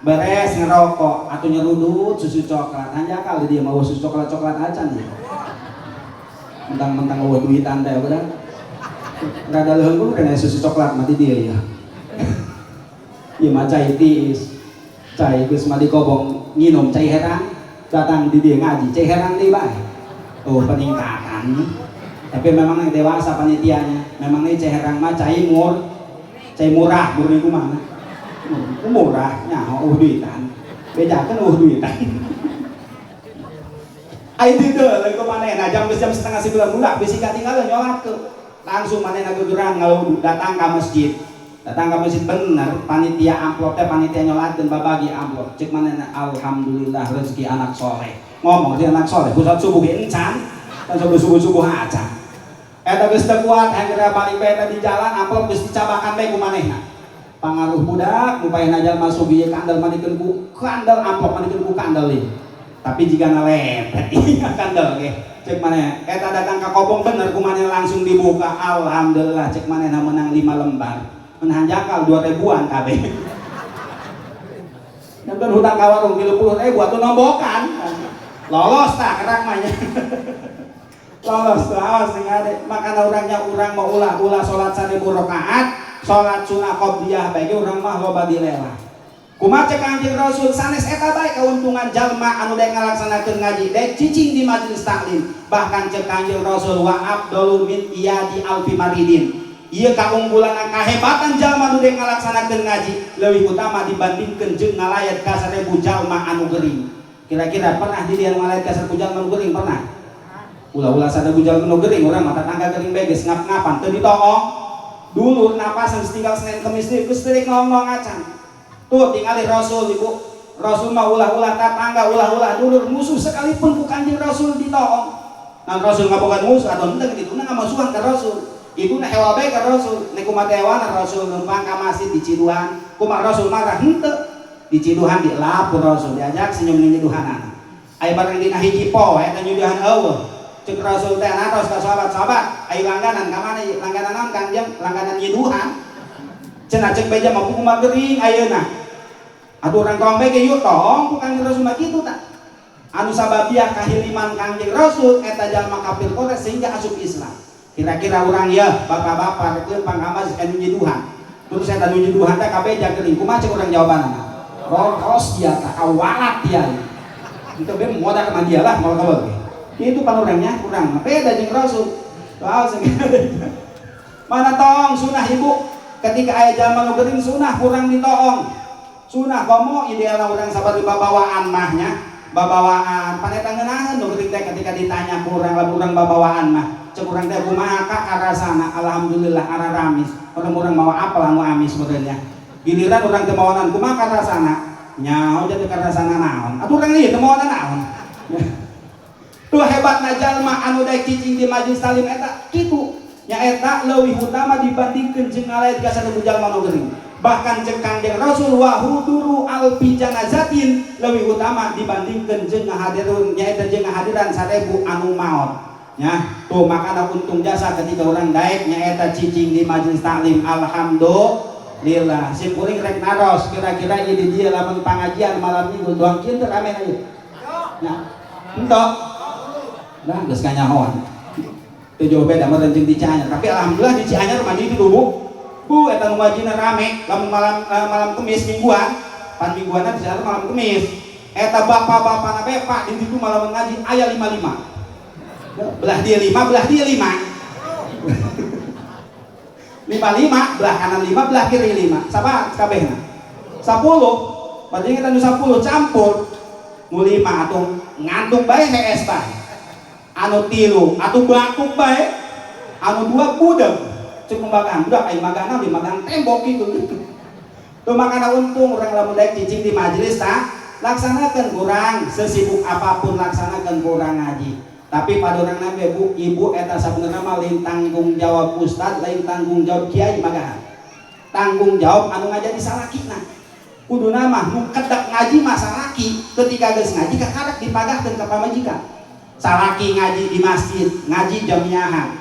beres ngerokok atuh nyerudut susu coklat hanya kali dia mau susu coklat acan ya mentang-mentang eueuh duitan teh budak rada leuheung kena susu coklat mah di dia ya ieu mah cai tiis cai geus mah dikobong nginum cai herang datang di dia ngaji cai herang deui bae tuh peningkatan tapi memang yang dewasa panitianya memang ini cai herang mah cai murah murni kumaha murah nyaho duitan bejakeun duitan ai dieu leuwih manehna jam 9:30 budak bisi katinggalan nyolatkeun langsung manehna gegeran ngawudhu datang ka masjid bener panitia amplop teh panitia nyolatkeun babagi amplop cek manehna alhamdulillah rezeki anak soleh ngomong di anak soleh pusat subuh ge encan kan subuh acan eta geus teu kuat akhirnya balik bae di jalan amplop geus dicabakan bae ku manehna pangaruh budak mupaina jalma sugih kandel manikeun ku kandel amplop manikeun ku kandel ieu tapi jika ngalepet iya kandel ge cek maneh eta datang ka kobong bener ku maneh langsung dibuka alhamdulillah cek manehna menang 5 lembar menahan jakal 2000-an kabeh dan hutang ka warung 30.000 atuh nombokan lolos tah kerak mah nya lolos tah awas sing ade makana urang mau ulah salat 1000 rakaat salat sunah qobliyah bae urang mah loba dilelah kumaha cek Kanjeng Rasul sanes eta bae kauntungan jalma anu daek ngalaksanakeun ngaji daek cicing di majelis taklim bahkan cek Kanjeng Rasul wa afdalu min iyadi alfi maridin ieu kaunggulan kahebatan jalma anu daek ngalaksanakeun ngaji leuwih utama dibandingkeun jeung ngalayat ka 1000 jalma anu geuring kira-kira pernah di dieu ngalayat ka 1000 jalma anu geuring pernah ulah-ulah 1000 jalma anu geuring urang mah tatangga geuring bae geus ngap-ngapan teu ditoong dulur napasan tinggal Senin Kemis deui geus teuing ngomong acan tuh tinggali Rasul ibu Rasul mah ulah-ulah tatangga ulah-ulah dulur musuh sekalipun ku Kanjeng Rasul ditoong nah Rasul ngabogan musuh atau henteu kitu na ngamusuhan ka Rasul ibu na hewa bae ka Rasul nek kumaha hewana Rasul numpang ka masjid di Ciduhan kumaha Rasul marah henteu di Ciduhan dilap ku Rasul diajak senyum nyuduhanana aya bareng dina hiji poe eta nyuduhan eueuh cek Rasul teh natos ka sahabat-sahabat aya langganan ka mana langganan naon Kanjeng langganan nyuduhan cenah cek beja mah kumaha geuring ayeuna atuh urang tong bae ge yuk tong ku Kanjeng Rasul mah kitu tah anu sababiah kahiliman Kanjeng Rasul eta jalma kafir kota sehingga asup Islam kira-kira urang ya bapak-bapak rek pangkamas anu nyeduhan terus eta anu nyeduhan teh kabeja geuring kumaha cek urang jawabanna ros dia tah kawalat dia itu be moda ka dia lah mau kabar itu pan urangnya urang beda jeung Rasul wow mana tong sunah ibu ketika aya jalma nu geuring sunah kurang ditoong sunah komo idealna urang sabar di babawaan mahnya babawaan paneta ngeunaheun nu geuring teh ketika ditanya ku urang lamun urang babawaan mah cek urang teh kumaha ka karasana alhamdulillah araramis urang mawa apel anu amis meureunnya giliran urang teh maonan kumaha karasana nyaho jadi karasana naon atuh urang ieu teh maonan naon tuh hebatna jalma anu daek cicing di majelis talim eta kitu nyaeta leuwih utama dibandingkeun jeung ngalaid ka sanebu jalma nu geuring bahkan cek Kangjeng Rasul wa huduru alfi janazatin leuwih utama dibandingkeun jeung ngahadirun nyaeta jeung ngahadiran 1000 anu maot nya tuh makana untung jasa ketika urang daek nyaeta cicing di majelis taklim alhamdulillah sim kuring rek naros kira-kira ieu di dieu lamun pangajian malam minggu doang kieu teu rame na ieu nya entok nah geus kanyahoan teu jauh beda mah jeung di Cianjur tapi alhamdulillah di Cianjur mah di lubuk eta nu wajibna rame lamun malam Kemis mingguan pan mingguanna di Cianjur malam Kemis eta bapak-bapana bae Pak di ditu malam ngaji aya 55 belah dia 5 belah dia 5 55 belah kanan 5 belah kiri 5 sabar kabehna 10 berarti kita nu 10 campur nu 5 atuh ngantuk bae hees bae anu 3 atuh bakuk bae anu 2 budeg cek magang budak aing magana di magang tembok kitu tuh makana untung urang lamun daek cicing di majelis tah laksanakeun kurang sesibuk apapun laksanakeun kurang ngaji tapi pada urang nabe bu ibu eta sabenerna mah lain tanggung jawab ustad lain tanggung jawab kiai magahan tanggung jawab anu ngajari salakina kuduna mah nu kedak ngaji mah salaki ketika geus ngaji kakarak dipagahkeun ka pamajikan salaki ngaji di masjid ngaji jamiahan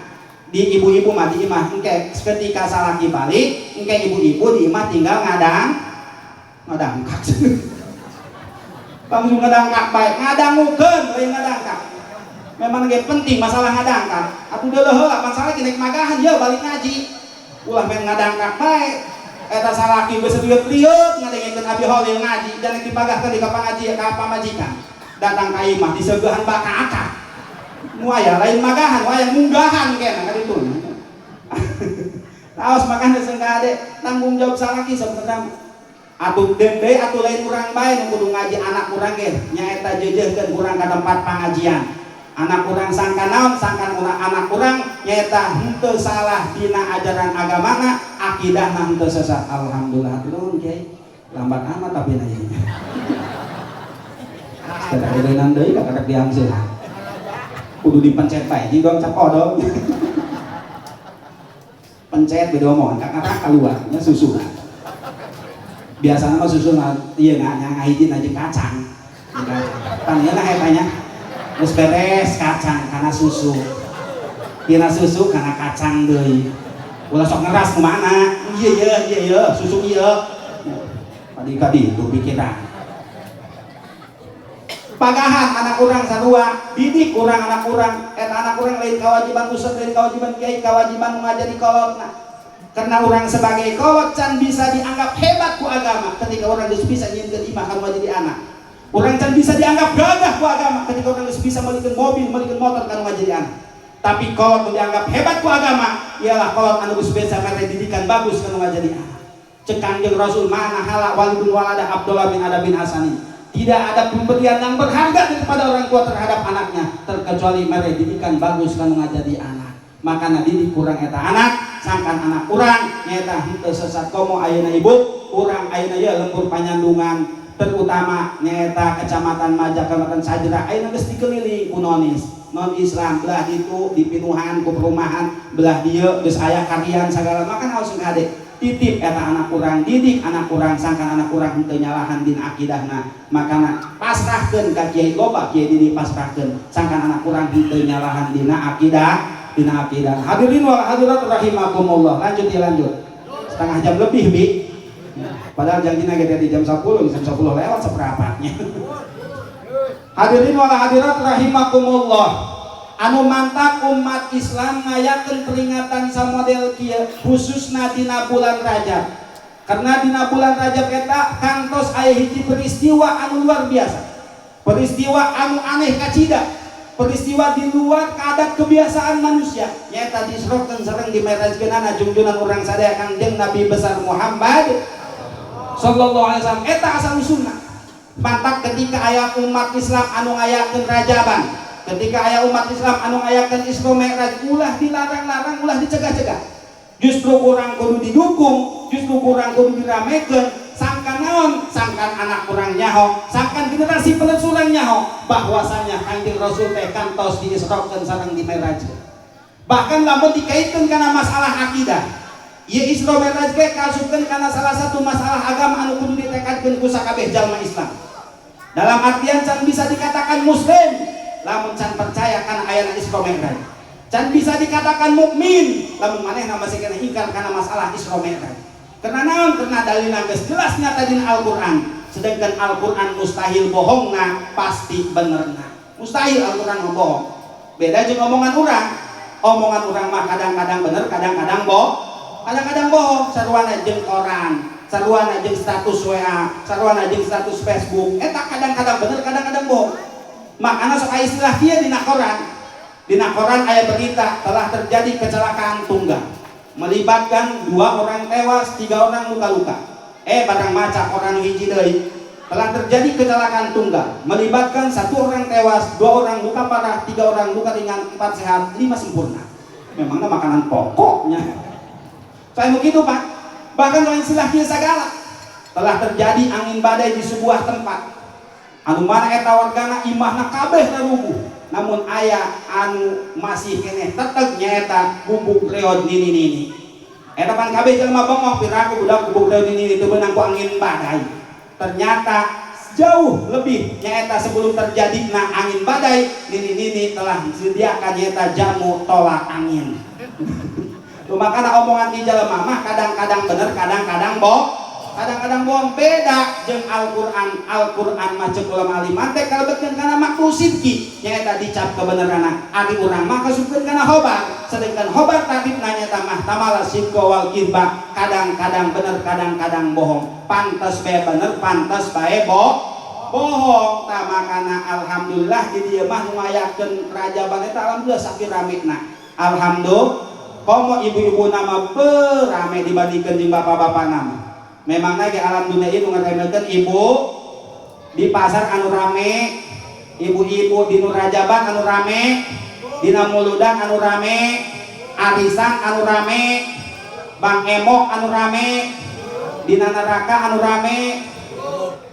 di ibu-ibu mah di imah engke ketika salaki balik engke ibu-ibu di imah tinggal ngadangkak langsung ngadangkak baik ngadangukeun lain ngadangkak memang ge penting masalah ngadangkak atuh deuleuh heula pan salaki naik magahan ieu balik ngaji ulah men ngadangkak bae eta salaki geus lieur-lieur ngadengekeun abi holil ngaji dan dipagahkeun di ka pangaji ka pamajikan datang ka imah diseugehan baka-aka nu aya lain magahan wayang munggahan kena ka ditu taos makana geus engke tanggung jawab salaki sabenerna atuh deui atuh lain urang bae nu kudu ngaji anak urang ge nyaeta jeujeuhkeun urang ka tempat pangajian anak urang sangka naon sangkan urang anak urang nyaeta henteu salah dina ajaran agamana akidahna henteu sesat alhamdulillah turun kiai lambat amat tapi na ieu kada deunang deui kakak diamseun kudu dipencet bae jigong cakodong pencet beda omongan kakak keluar nya susu biasanya mah susu ieu ngahiji aja kacang pan ieu nah etanya geus beres kacang kana susu tina susu kana kacang deui ulah sok ngeras kemana iya susu ieu kadi itu pikiran pagahan anak urang sarua didik urang anak urang eta anak urang lain kewajiban ustad lain kewajiban kiai kewajiban ngajari kolotna karena urang sebagai kolot can bisa dianggap hebat ku agama ketika urang geus bisa nyieunkeun imah kana jadi anak urang can bisa dianggap gagah ku agama ketika urang geus bisa meulikeun mobil meulikeun motor kana jadi anak tapi kolot nu dianggap hebat ku agama ialah kolot anu geus bisa mere didikan bagus kana jadi anak cek Kangjeng Rasul mana hala walidun walada Abdullah bin Ada bin Hasanin tidak ada pemberian yang berharga daripada orang tua terhadap anaknya terkecuali mere didikan bagus kanu ngajadi anak makana didik kurang eta anak sangkan anak kurang nyata henteu sesat komo ayeuna ibu kurang ayeuna ieu lembur panyandungan terutama nyata kecamatan Majak kecamatan Sajra ayeuna geus dikeliling ku non Islam belah itu di pinuhan ku perumahan belah dieu geus aya karian sagala makan harus ngade titip eta anak kurang didik anak kurang sangkan anak kurang henteu nyalahan dina akidahna makana pasrahkeun ka kiai loba kiai didi pasrahkeun sangkan anak kurang henteu nyalahan dina akidah hadirin wal hadirat rahimakumullah lanjut setengah jam lebih bi padahal janjinya kita di jam 10 lewat seperempatnya hadirin wal hadirat rahimakumullah anu mantap umat Islam ngayakeun peringatan samodel kieu khususna dina bulan Rajab karena dina bulan Rajab eta kantos aya hiji peristiwa anu luar biasa peristiwa anu aneh kacida peristiwa di luar kadat kebiasaan manusia nyata disrokeun sareng dimerajkeunana junjunan urang sadaya Kangjeng Nabi besar Muhammad sallallahu alaihi wasallam eta asal usulna Mantap ketika aya umat Islam anu ngayakeun rajaban, ketika aya umat Islam anu ngayakeun Isra Mi'raj, ulah dilarang-larang, ulah dicegah-cegah. Justru kurang kudu didukung, justru kurang kudu diramekeun. Sangkan naon? Sangkan anak kurang nyaho, sangkan generasi penerus urang nyaho bahwasanya Kanjeng Rasul teh kantos diisrokeun sareng di Mi'raj. Bahkan lamun dikaitkeun kana masalah akidah, ieu Isra Mi'raj ge kasupkeun kana salah satu masalah agama anu kudu ditekadkeun ku sakabeh jalma Islam. Dalam artian can bisa dikatakan muslim lamun can percaya kana ayana Isra Mi'raj. Can bisa dikatakan mukmin lamun manehna masih kena ingkar kana masalah Isra Mi'raj. Karena naon? Karena dalilna geus jelas nyata dina Al-Qur'an. Sedangkan Al-Qur'an mustahil bohongna, pasti benerna. Mustahil Al-Qur'an bohong. Beda jeung omongan urang. Omongan urang mah kadang-kadang bener, kadang-kadang kadang-kadang bohong. Sarwana jeung koran, sarwana jeung status WA, sarwana jeung status Facebook. Eta kadang-kadang bener, kadang-kadang bohong. Makana sok aya istilah kieu dina koran. Dina koran aya berita telah terjadi kecelakaan tunggal, melibatkan 2 orang tewas, 3 orang luka-luka. Barang maca koran hiji deui. Telah terjadi kecelakaan tunggal, melibatkan 1 orang tewas, 2 orang luka parah, 3 orang luka ringan, 4 sehat, 5 sempurna. Memangnya makanan pokoknya. Saya begitu Pak. Bahkan lain istilah kieu sagala. Telah terjadi angin badai di sebuah tempat. Anu mana eta wargana imahna kabeh rubuh. Namun aya anu masih keneh teteg nyaeta gubuk reod nini-nini. Eta pan kabeh jelema bengong piraku budak gubuk reod nini teu beunang ku angin badai. Ternyata jauh lebih nyaeta sebelum terjadina angin badai, nini-nini telah disediakan nyaeta jamu tolak angin. Makana omongan di jelema mah kadang-kadang bener, kadang-kadang kadang-kadang bohong. Beda jeung Al-Qur'an. Al-Qur'an mah ceuk ulama aliman teh kalebetkeun kana makru sidqi nyaeta dicap kebenaranna. Ari urang mah kasupkeun kana khobar, sedangkan khobar tarifna nyaeta mah tamala sidqa wal kidba. Kadang-kadang bener, kadang-kadang bohong. Pantes bae bener, pantes bae bohong. Tah makana alhamdulillah di dieu mah nu ngayakeun rajaban eta alhamdulillah sakiramina. Alhamdulillah. Komo ibu-ibu nama berame dibandingkeun jeung bapak-bapak nama. Memang lagi alam dunia ini mengeremelkan ibu di pasar anu rame, ibu-ibu di Nurajaban anu rame, di Namuludan anu rame, arisan anu rame, Bang Emok anu rame, di Nanaraka anu rame,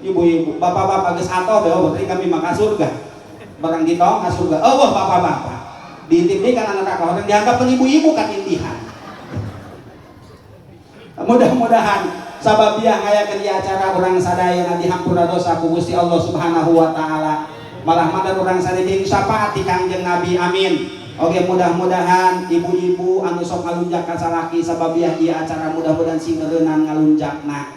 ibu-ibu, bapak-bapak geus atoh beuh berarti kami maka surga. Barang ditong ka surga. Eueuh bapak-bapak. Diintip kan Nanaraka orang dianggap ibu-ibu kan intihan. Mudah-mudahan sababiah ngayakeun di acara urang sadayana dihampura dosa ku Gusti Allah Subhanahu wa taala. Malah madar urang sadaya syafaat ti Kangjeng Nabi. Amin. Oke, mudah-mudahan ibu-ibu anu sok ngalunjak ka salaki sababiah ieu acara mudah-mudahan singeureunan ngalunjakna.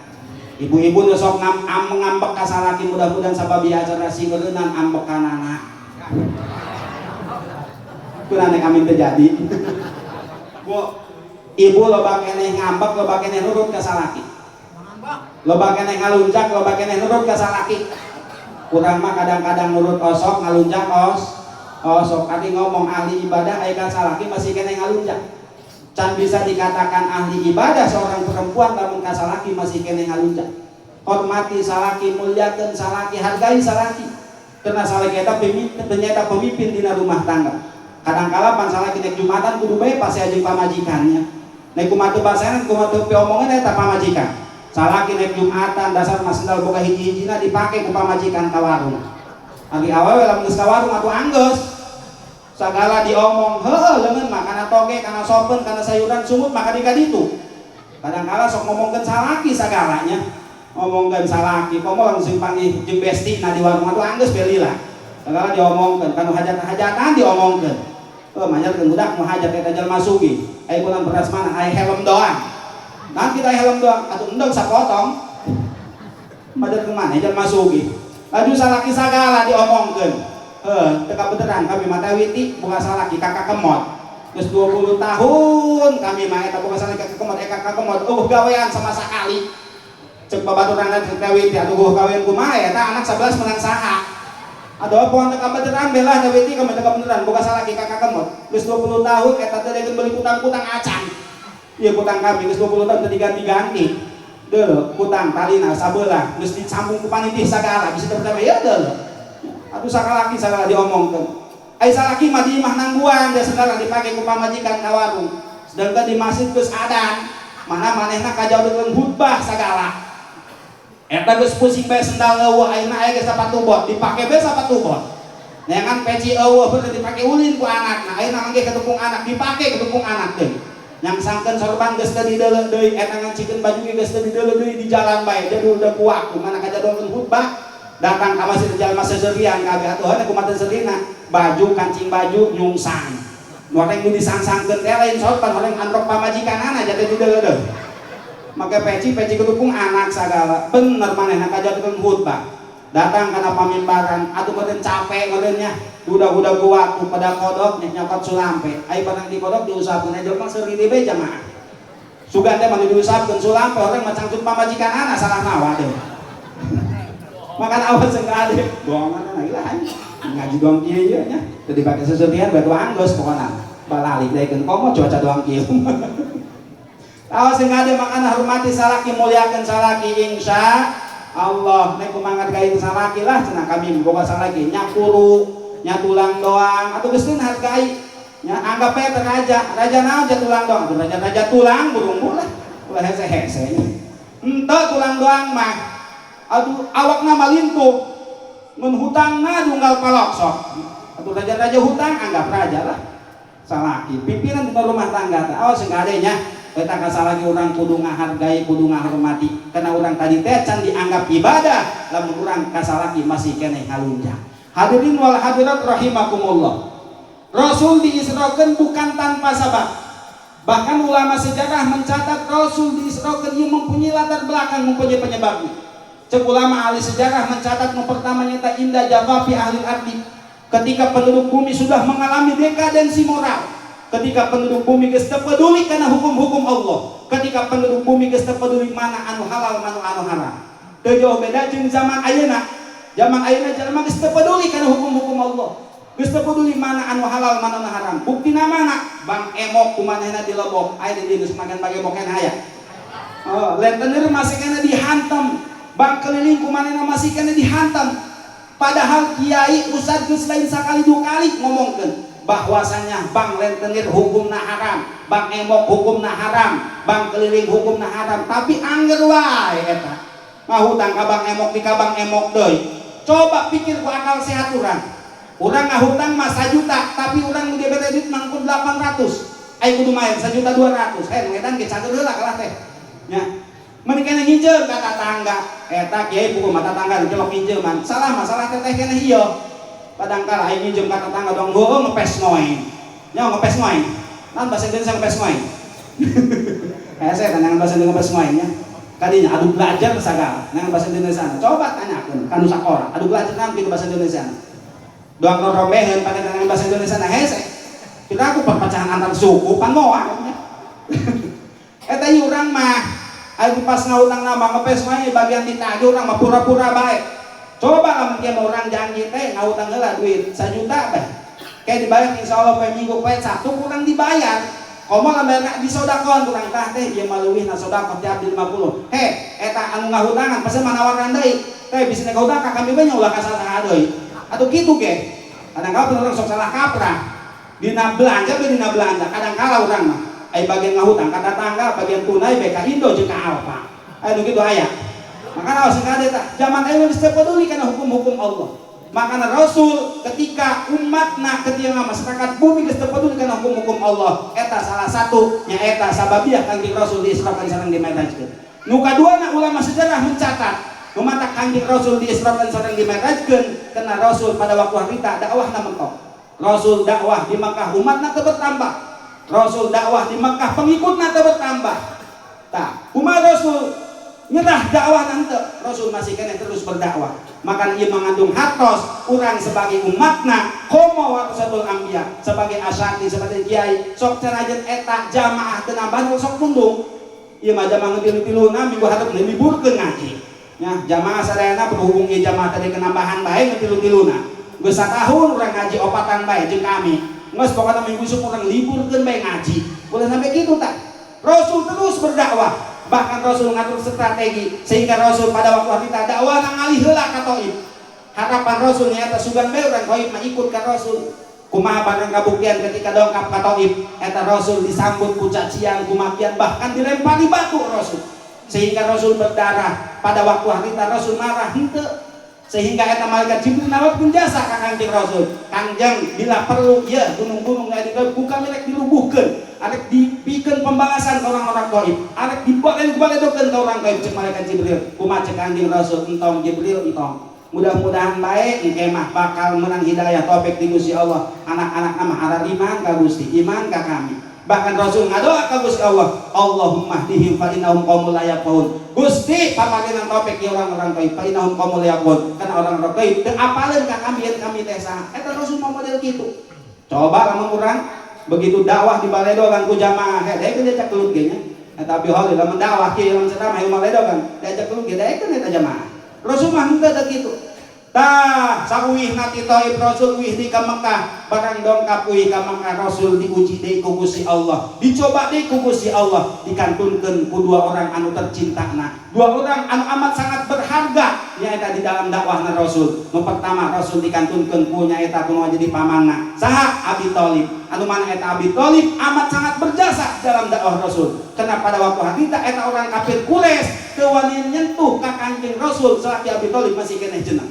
Ibu-ibu nu sok ngambek ka salaki mudah-mudahan sababiah acara singeureunan ambekanana. Kunaon amin terjadi. Bu, ibu loba keneh ngambek, loba keneh nurut ka salaki. Loba keneh ngalunjak, loba keneh nurut ka salaki. Kurang mah kadang-kadang nurut osok, ngalunjak osok. Adi ngomong ahli ibadah aya ka salaki masih keneh ngalunjak. Can bisa dikatakan ahli ibadah seorang perempuan lamun ka salaki masih keneh ngalunjak. Hormati salaki, muliakeun salaki, hargai salaki. Karena salaki eta ternyata pemimpin dina rumah tangga. Kadang-kala pan salaki nek Jumatan kudu bae pasti ajeng pamajikannya. Nek kumaha teu basahan, kumaha teu piomongan eta pamajikan. Salaki nek Jumatan dasar mas sendal boga hiji-hijina dipake ku pamajikan ka warung. Ari awewe lamun geus ka warung atuh anggeus. Sagala diomong, heueuh leungeun mah kana toge, kana sopen, kana sayuran sumut maka di kaditu. Kadang-kala sok ngomongkeun salaki sagalanya. Ngomongkeun salaki, komo langsung panggil jeung besti na di warung atuh anggeus belilah. Sagala diomongkeun, kanu hajat-hajatan diomongkeun. Manjarkeun budak mau hajat eta jelema sugih. Aya kunaon beras mana? Aya helm doang. Nah kita helm doang, atuh endog sapotong. Mader ke mana? Jelema sugih. Laju salaki sagala diomongkeun. Teka beneran kami mata witi buka salaki kakak kemot. Geus 20 tahun kami mah eta buka salaki kakak kemot, kakak kemot. Gawean sama sakali. Cek babaturan cek witi atuh gawean kumaha eta anak 11 menang saha. Aduh pohon teka beneran belah dawiti kami teka beneran buka salaki kakak kemot. Geus 20 tahun eta teh deui beli kutang-kutang acan. Ieu kutang kami geus 20 tahun teu diganti-ganti. Deuh kutang talina sabelah geus disambung ku panitih sagala bisa percaya ya deuh. Atuh sakalaki sagala diomongkeun. Ai salaki mah di imah nangguan da segala dipake ku pamajikan ka warung. Sedangkan di masjid geus adan, mana manehna kajaudeukeun khutbah sagala. Eta geus pusing bae sendal eueuh ayeuna aya ge sapatu bot, dipake bae sapatu bot. Neangan peci eueuh bener dipake ulin ku anak. Nah ayeuna mangge ketepung anak dipake ketepung anak deui. Yang sangkeun sorban geus teu dideuleuh deui, eta ngancikeun baju ge geus teu dideuleuh deui di jalan bae. Jadi udah kuat kumana kajaudeukeun khutbah. Datang ka masjid jalma seserian kabeh atuhan kumaha serina baju kancing baju nyungsang noreng nu disangsangkeun teh lain sorban noreng antrok pamajikanana jadi dideuleuh make peci ketupung anak sagala bener manehna kajaudeukeun khutbah datang kana pamimbaran atuh meureun capek meureun nya budak-budak waktu pada kodok nyokot sulampe ai barang di kodok diusapkeun jelema seuri bae jamaah sugan teh mah diusapkeun sulampe orang macang pamajikanana salah nawa teh makan awas enggak ada bohongan lagi lah ngaji doang kieu nya teu dipake sesuatian batu anggeus pokona balali daekeun komo cuaca doang kieu awas enggak ada makan hormati salaki muliakeun salaki insya Allah nek kumangat ka itu salaki lah cenah kami boga salaki nya kuru nya tulang doang atuh geus teu hargai nya anggap bae teh raja naon ja tulang doang raja tulang burung lah ulah hese-hese henteu tulang doang mah aduh awakna malintuh mun hutangna dunggal paloksok atuh raja-raja hutang anggap raja lah salaki pimpinan di rumah tangga teh awas geus nya eta ka salaki urang kudu ngahargai kudu ngahormati karena urang tadi teh can dianggap ibadah lamun urang ka salaki masih keneh ngalunjang hadirin wal hadirat rahimakumullah Rasul diisrokeun bukan tanpa sabab bahkan ulama sejarah mencatat Rasul diisrokeun ieu mempunyai latar belakang mempunyai penyebabnya. Cek ulama ahli sejarah mencatat yang pertamanya tak indah jawabi ahli ardi ketika penduduk bumi sudah mengalami dekadensi moral ketika penduduk bumi geus teu peduli karena hukum-hukum Allah ketika penduduk bumi geus teu peduli mana anu halal mana anu haram teu jauh beda jeung zaman ayeuna jelema geus teu peduli karena hukum-hukum Allah geus teu peduli mana anu halal mana anu haram buktina mana bang emok kumanehna di Lombok aya di dieu semakan bage boken aya lenteneur masih kena dihantam bang keliling kumanehna masih kena dihantam padahal kiai ustad geus lain sakali dua kali ngomongkeun bahwasanya bang rentenir hukumna haram bang emok hukumna haram bang keliling hukumna haram tapi angger wae eta ngahutang ka bang emok di ka bang emok deui coba pikir ku akal sehat urang ngahutang mah 1 juta tapi urang nu dibere duit mangkun 800 ai kudu main 1.200.000 edan ge cager heula kalah teh nya meni keneh nginjeum ka tatangga eta kiai buku mata tangga dicelok nginjeuman salah masalah teteh keneh ieu padangkala ai nginjeum ka tatangga dong heueuh ngepes noe nya ngepes noe naon bahasa Indonesia ngepes noe hese tangan bahasa Indonesia ngepes noe nya kadinya adu belajar sagala nang bahasa Indonesia coba tanyakeun ka nu sakola adu belajar naon kitu bahasa Indonesia doang rombeheun pake tangan bahasa Indonesia hese kita aku perpecahan antar suku pan moal nya eta ieu urang mah ayo pas ngahutang nama ngepes wae bagian ditagih urang mah pura-pura bae. Coba lamun kieu urang janji teh ngahutang heula duit 1 juta bae. Kayak dibayar insyaallah poe minggu poe Sabtu kurang dibayar. Komo lamun disodakon kurang tah teh ieu mah leuwih na sodaqah tiap 50. Eta anu ngahutangan pesen manawarkan deui. Teh bisa ngahutang ka kami bae ulah ka saha deui. Atuh kitu ge. Kadang-kadang urang sok salah kaprah. Dina belanja kadang-kala urang mah ai bagian ngahutang kata tangga bagian tunai bae ka Indo jeung ka Alfa anu kitu aya makana awas engka teh zaman aya geus teu peduli kana hukum-hukum Allah makana Rasul ketika umatna ketika masyarakat bumi geus teu peduli kana hukum-hukum Allah eta salah satu nya eta sababiah Kangjeng Rasul diisrakan sareng dimerajkeun nu kaduana ulama sejarah mencatat mata Kangjeng Rasul diisrakan sareng dimerajkeun karena Rasul pada waktu harita dakwahna mentok Rasul dakwah di Makkah umatna teu bertambah Rasul dakwah di Mekah pengikutnya bertambah. Tak, umat Rasul nyerah dakwah nanti Rasul masih kena terus berdakwah. Maka ia mengandung hatos orang sebagai umatna komo warasatul anbiya sebagai asyati sebagai kiai sok cerajet eta jamaah teu nambah sok pundung. Ieu mah jamaah ngetilu-tiluna minggu hareup liburkeun ngaji. Nya jamaah sadayana berhubung ieu jamaah tadi kenambahan bae ngetilu-tiluna. Geus satahun urang ngaji opatan bae jeung kami. Nges pokoknya minggu isuk orang liburkeun bae ngaji boleh sampai gitu tak Rasul terus berdakwah Bahkan Rasul ngatur strategi sehingga Rasul pada waktu kita dakwah ngalih heula ka Thaif. Harapan Rasul nyata sugan bae urang Thaif mah ikut ka Rasul. Kumaha barang kabuktian ketika dongkap ka Thaif eta Rasul disambut ku cacian kumakian bahkan dilempari batu Rasul. Sehingga Rasul berdarah pada waktu harita Rasul marah henteu. Sehingga eta malaikat Jibril nawarkeun jasa ka Kangjeng Rasul. Kangjeng bila perlu ya gunung-gunung aya buka melek dilubuhkeun, arek dipikeun pembalasan ka orang-orang Thaif, arek dibaledokeun ka orang Thaif cek malaikat Jibril. Kumaha cek Kangjeng Rasul entong Jibril entong. Mudah-mudahan baik engke mah bakal menang hidayah taufik di Gusti Allah. Anak-anak mah arah iman ka Gusti, iman ka kami. Bahkan Rasul ngadoa ka Gusti Allah, Allahumma hdihim fa innahum qaumul la yafqahun. Gusti papageunang taufik ya orang-orang Thaif, fa innahum qaumul la yafqahun. Karena orang-orang Thaif teu apaleun ka kami teh saha. Eta Rasul mau model kitu. Coba lamun urang begitu dakwah di baledogan ku jamaah, daekeun diajak kelut ge nya. Eta abi hal lamun dakwah kieu lamun ceramah di baledogan, diajak kelut ge daekeun eta jamaah. Rasul mah henteu teh kitu. Tah sakuih nati Thaif Rasul uih di ka Mekah barang dongkap uih ka Mekah Rasul diuji deui ku Gusti Allah dicoba deui ku Gusti Allah dikantunkeun ku dua orang anu tercintana dua orang anu amat sangat berharga nyaeta di dalam dakwahna Rasul. Nu pertama Rasul dikantunkeun ku nyaeta kunaon jadi pamanna saha Abi Thalib anu mana eta Abi Thalib amat sangat berjasa dalam dakwah Rasul karena pada waktu harita eta orang kafir Quraisy teu wani nyentuh ka Kangjeng Rasul salaki Abi Thalib masih keneh jeunah.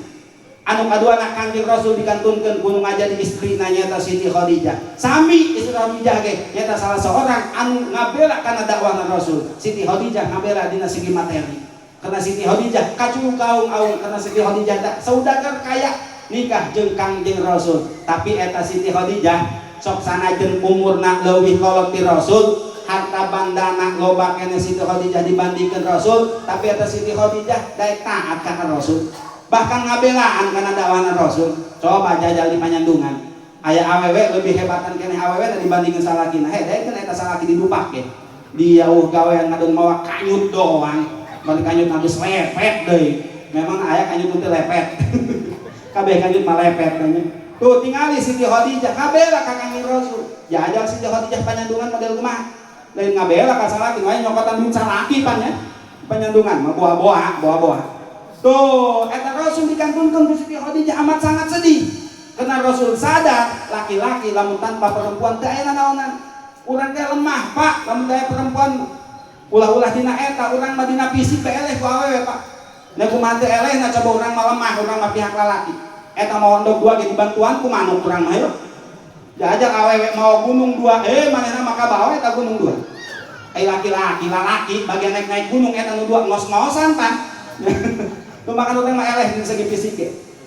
Anu kaduana Kangjeng Rasul dikantunkeun gunung aja di istrina nyaeta Siti Khadijah. Sami istri Khadijah ge nyaeta salah seorang anu ngabela kana dakwahna Rasul. Siti Khadijah ngabela dina segi materi. Karena Siti Khadijah kacung kaung-aung karena Siti Khadijah tak saudagar kaya nikah jeung Kangjeng Rasul. Tapi eta Siti Khadijah sok sanajeun umurna leuwih kolot ti Rasul, harta bandana loba keneh Siti Khadijah dibandingkeun Rasul, tapi eta Siti Khadijah daek taat ka Rasul. Bahkan ngabelaan karena dakwahna Rasul. Coba jajal di Panyandungan aya awewe lebih hebatan keneh awewe dibandingkeun salakina. Daekeun eta salaki didupake di jauh gawean ngadon mawa kanyut doang balik kanyut habis lepet deui. Memang aya kanyut teh lepet kabeh kanyut mah lepet nya. Tuh tingali Siti Khadijah ngabela ka Kangjeng Rasul. Jajal Siti Khadijah Panyandungan model kumaha lain ngabela ka salaki wae nyokotan duit salaki pan nya. Panyandungan mah boa-boa. Tuh, eta Rasul dikantunkeun ku Siti Khadijah amat sangat sedih. Karena Rasul sadar laki-laki lamun tanpa perempuan teu aya naonan. Urang teh lemah, Pak, lamun aya perempuan ulah-ulah dina eta urang mah dina fisik teh eleh ku awewe, Pak. Da kumaha teu eleh na coba urang mah lemah, urang mah pihak lalaki. Eta mau ondok dua ge dibantuan ku manuk urang mah yo. Jajak awewe mau gunung dua, manehna mah kabawa eta gunung dua. Laki-laki, lalaki bagian naik gunung eta nu dua ngos-ngosan pan. Tuh makan orang mah eleh di segi fisik.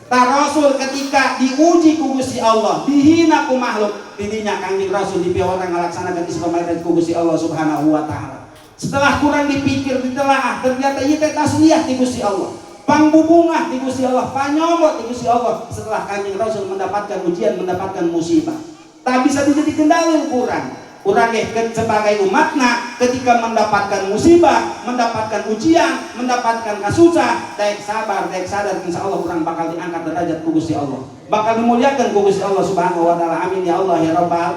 Tah Rasul ketika diuji ku Gusti Allah, dihina ku makhluk, didinya Kangjeng Rasul dipiwara ngalaksanakeun Isra Mi'raj ku Gusti Allah Subhanahu wa taala. Setelah kurang dipikir, ditelaah, ternyata ieu teh tasliyah ti Gusti Allah. Pangbubungah ti Gusti Allah, panyomot ti Gusti Allah. Setelah Kangjeng Rasul mendapatkan ujian, mendapatkan musibah. Tak bisa dijadikeun dalil kurang. Urang ge sebagai umatna ketika mendapatkan musibah, mendapatkan ujian, mendapatkan kasusah, daek sabar, daek sadar insyaallah urang bakal diangkat derajat ku Gusti Allah. Bakal dimuliakeun ku Gusti Allah Subhanahu wa taala. Amin ya Allah ya rabbal.